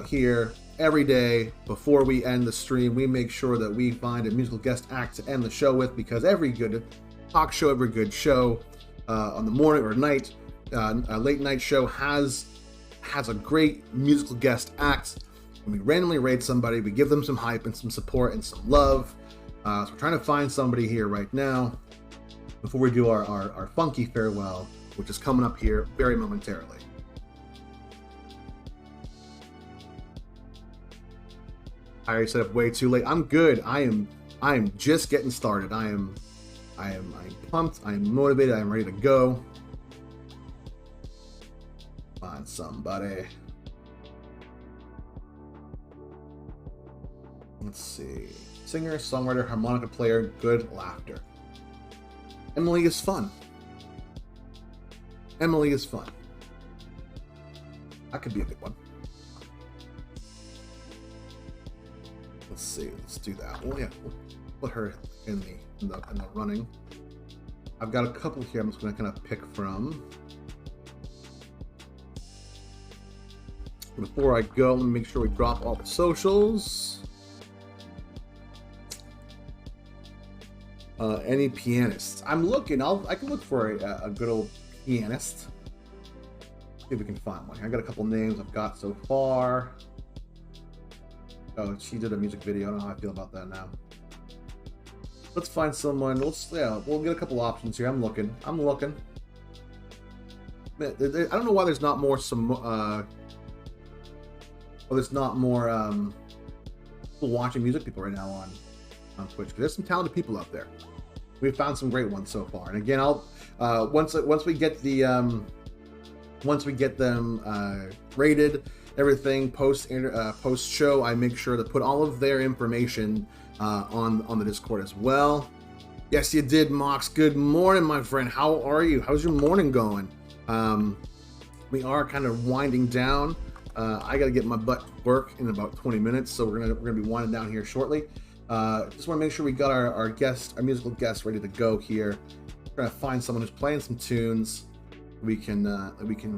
[SPEAKER 2] Here every day before we end the stream, we make sure that we find a musical guest act to end the show with, because every good talk show, every good show on the morning or night, a late night show has a great musical guest act. We randomly rate somebody, we give them some hype and some support and some love. So we're trying to find somebody here right now before we do our funky farewell, which is coming up here very momentarily. I already set up way too late. I'm good. I am just getting started. I'm pumped. I'm motivated. I'm ready to go. Find somebody. Let's see. Singer, songwriter, harmonica player, good laughter. Emily is fun. Emily is fun. That could be a good one. Let's see. Let's do that. Well, yeah, we'll put her in the running. I've got a couple here. I'm just going to kind of pick from. Before I go, let me make sure we drop all the socials. Any pianists? I'm looking. I can look for a good old pianist. See if we can find one. I got a couple names I've got so far. Oh, she did a music video. I don't know how I feel about that now. Let's find someone. We'll get a couple options here. I'm looking. Man, I don't know why there's not more there's not more people watching music people right now on Twitch. There's some talented people out there. We've found some great ones so far. And again, I'll once we get them rated, everything post show, I make sure to put all of their information on the Discord as well. Yes, you did, Mox. Good morning, my friend. How are you? How's your morning going? We are kind of winding down. I got to get my butt to work in about 20 minutes, so we're gonna be winding down here shortly. Just want to make sure we got our musical guest ready to go here. We're gonna find someone who's playing some tunes we can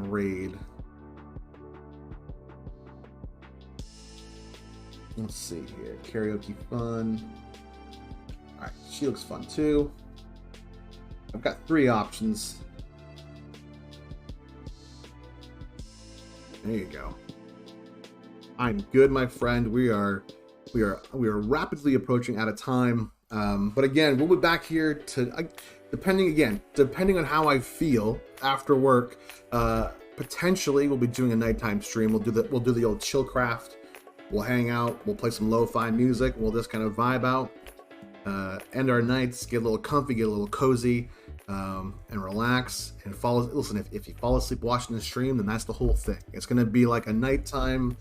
[SPEAKER 2] raid. Let's see here. Karaoke fun. All right, she looks fun too. I've got 3 options. There you go. I'm good, my friend. We are rapidly approaching out of time. But again, we'll be back here to depending on how I feel after work. Potentially, we'll be doing a nighttime stream. We'll do the old Chillcraft. We'll hang out. We'll play some lo-fi music. We'll just kind of vibe out, end our nights, get a little comfy, get a little cozy, and relax. And listen, if you fall asleep watching the stream, then that's the whole thing. It's going to be like a nighttime.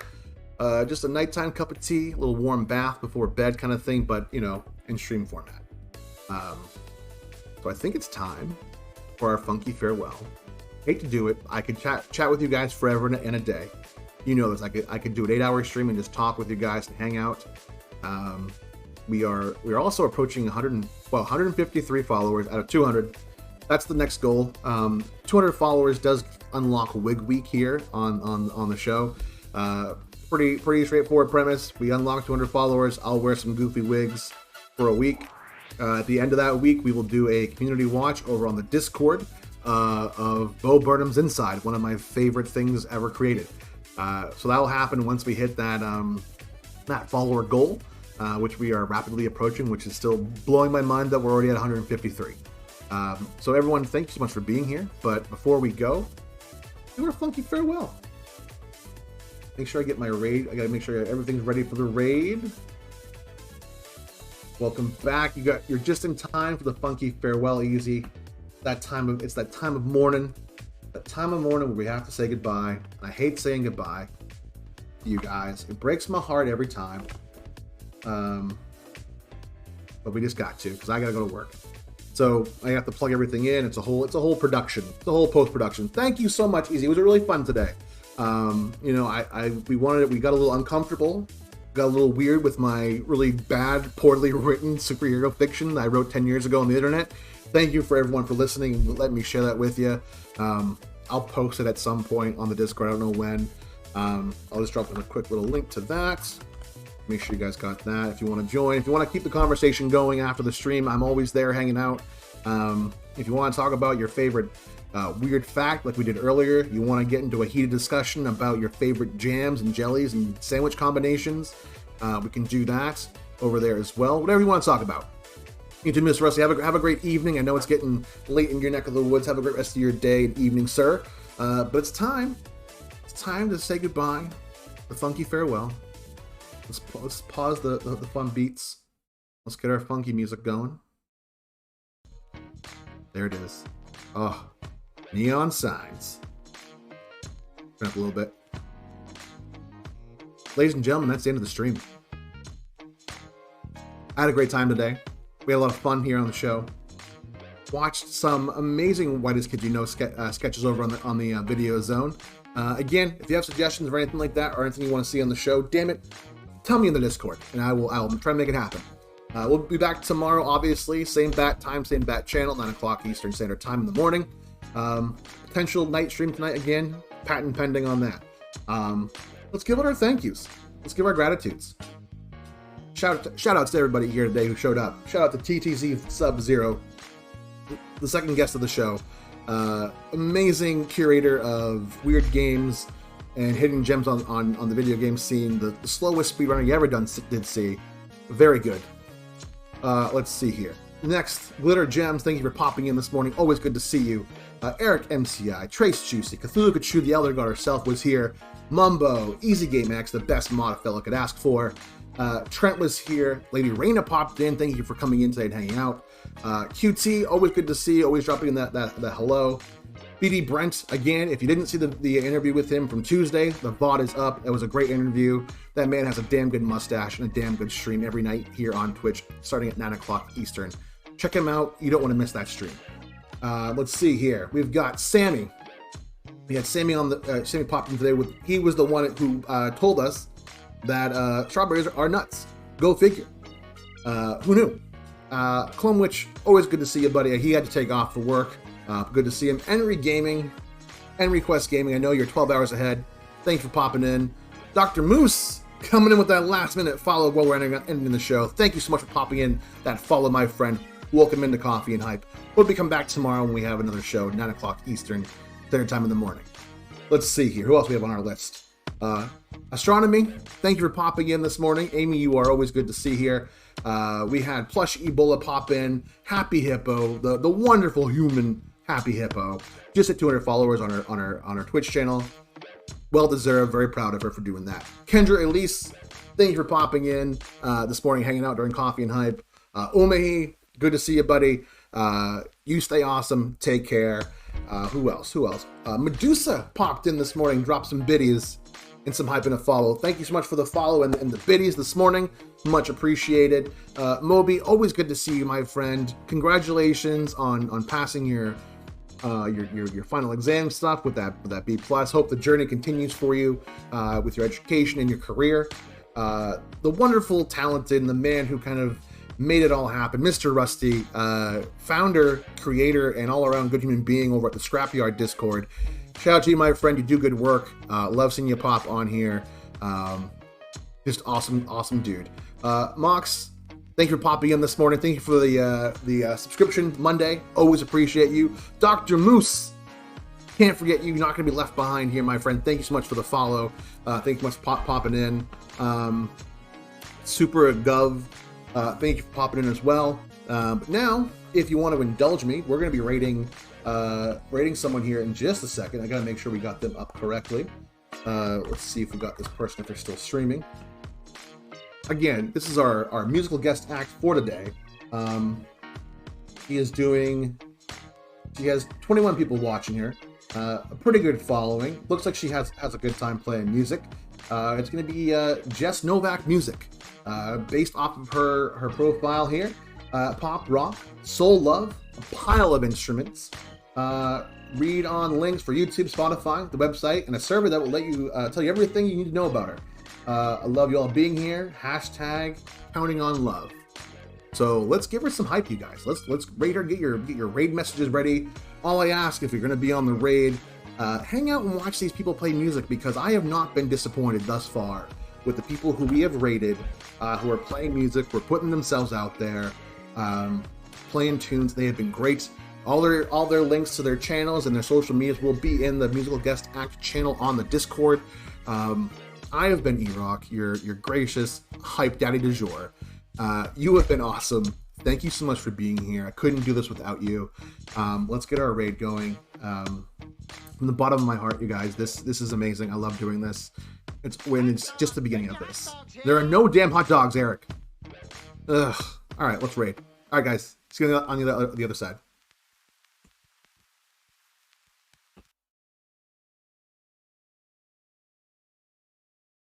[SPEAKER 2] Just a nighttime cup of tea, a little warm bath before bed kind of thing, but, in stream format. So I think it's time for our funky farewell. Hate to do it. I could chat with you guys forever and a day. You know this. I could do an 8-hour stream and just talk with you guys and hang out. We are also approaching 153 followers out of 200. That's the next goal. 200 followers does unlock Wig Week here on the show. Pretty straightforward premise. We unlock 200 followers. I'll wear some goofy wigs for a week. At the end of that week, we will do a community watch over on the Discord of Bo Burnham's Inside, one of my favorite things ever created. So that will happen once we hit that follower goal, which we are rapidly approaching, which is still blowing my mind that we're already at 153. So everyone, thank you so much for being here. But before we go, do our funky farewell. Make sure I get my raid. I gotta make sure everything's ready for the raid. Welcome back. You're just in time for the funky farewell. Easy. It's that time of morning. That time of morning where we have to say goodbye. And I hate saying goodbye to you guys. It breaks my heart every time. But we just got to, because I gotta go to work. So I have to plug everything in. It's a whole production. It's a whole post-production. Thank you so much, Easy. It was really fun today. We got a little uncomfortable, got a little weird with my really bad, poorly written superhero fiction that I wrote 10 years ago on the internet. Thank you for everyone for listening and letting me share that with you. I'll post it at some point on the Discord. I don't know when. I'll just drop in a quick little link to that. Make sure you guys got that if you want to join. If you want to keep the conversation going after the stream, I'm always there hanging out. If you want to talk about your favorite weird fact like we did earlier, you want to get into a heated discussion about your favorite jams and jellies and sandwich combinations, we can do that over there as well. Whatever you want to talk about. You too, Mr. Rusty. Have a great evening. I know it's getting late in your neck of the woods. Have a great rest of your day and evening, sir. But it's time. It's time to say goodbye. The funky farewell. Let's pause the fun beats. Let's get our funky music going. There it is. Oh, neon signs. Turn up a little bit. Ladies and gentlemen, that's the end of the stream. I had a great time today. We had a lot of fun here on the show. Watched some amazing Whitest Kids You Know sketches over on the Video Zone. Again, if you have suggestions or anything like that, or anything you want to see on the show, damn it, tell me in the Discord, and I'll try to make it happen. We'll be back tomorrow, obviously. Same bat time, same bat channel, 9 o'clock Eastern Standard Time in the morning. Potential night stream tonight again, patent pending on that. Let's give out our thank yous. Let's give our gratitudes. Shout outs to everybody here today who showed up. Shout out to TTZ Sub-Zero, the second guest of the show. Amazing curator of weird games and hidden gems on the video game scene. The slowest speedrunner you ever did see. Very good. Let's see here. Next, Glitter Gems, thank you for popping in this morning. Always good to see you. Eric MCI, Trace Juicy, Cthulhu Kachu, the Elder God herself was here. Mumbo, Easy Game X, the best mod a fellow could ask for. Trent was here. Lady Raina popped in. Thank you for coming in today and hanging out. QT, always good to see you. Always dropping in that hello. BD Brent, again, if you didn't see the interview with him from Tuesday, the VOD is up. It was a great interview. That man has a damn good mustache and a damn good stream every night here on Twitch, starting at 9 o'clock Eastern. Check him out. You don't want to miss that stream. Let's see here. We've got Sammy. We had Sammy on the Sammy popped in today. He was the one who told us that strawberries are nuts. Go figure. Who knew? Clone Witch, always good to see you, buddy. He had to take off for work. Good to see him. Henry Gaming, Henry Quest Gaming. I know you're 12 hours ahead. Thanks for popping in. Dr. Moose coming in with that last minute follow while we're ending the show. Thank you so much for popping in. That follow, my friend. Welcome into Coffee and Hype. We'll be coming back tomorrow when we have another show, 9 o'clock Eastern Standard Time in the morning. Let's see here. Who else we have on our list? Astronomy, thank you for popping in this morning. Amy, you are always good to see here. We had Plush Ebola pop in. Happy Hippo, the wonderful human Happy Hippo. Just at 200 followers on our Twitch channel. Well deserved. Very proud of her for doing that. Kendra Elise, thank you for popping in this morning, hanging out during Coffee and Hype. Umahi, good to see you, buddy. You stay awesome. Take care. Who else? Medusa popped in this morning, dropped some biddies and some hype and a follow. Thank you so much for the follow and the biddies this morning. Much appreciated. Moby, always good to see you, my friend. Congratulations on passing your final exam stuff with that B+. Hope the journey continues for you with your education and your career. The wonderful, talented, and the man who kind of made it all happen, Mr. Rusty, founder, creator, and all-around good human being over at the Scrapyard Discord. Shout out to you, my friend. You do good work. Love seeing you pop on here. Just awesome dude. Mox, thank you for popping in this morning. Thank you for the subscription Monday. Always appreciate you. Dr. Moose, can't forget you. You're not going to be left behind here, my friend. Thank you so much for the follow. Thank you so much for popping in. Super Gov, thank you for popping in as well. But now, if you want to indulge me, we're going to be rating someone here in just a second. I got to make sure we got them up correctly. Let's see if we got this person, if they're still streaming. Again, this is our musical guest act for today. She has 21 people watching here. A pretty good following. Looks like she has a good time playing music. It's going to be Jess Novak music, based off of her profile here. Pop, rock, soul love, a pile of instruments. Read on links for YouTube, Spotify, the website, and a server that will let you tell you everything you need to know about her. I love you all being here. Hashtag counting on love. So let's give her some hype, you guys. Let's rate her. Get your raid messages ready. All I ask, if you're going to be on the raid, hang out and watch these people play music, because I have not been disappointed thus far with the people who we have raided, who are playing music, who are putting themselves out there, playing tunes. They have been great. All their links to their channels and their social medias will be in the Musical Guest Act channel on the Discord. I have been E-Rock, your gracious hype daddy du jour. You have been awesome. Thank you so much for being here. I couldn't do this without you. Let's get our raid going. From the bottom of my heart, you guys, this is amazing. I love doing this. It's just the beginning of this. There are no damn hot dogs, Eric. Ugh. All right, let's raid. All right, guys. See you on the other side.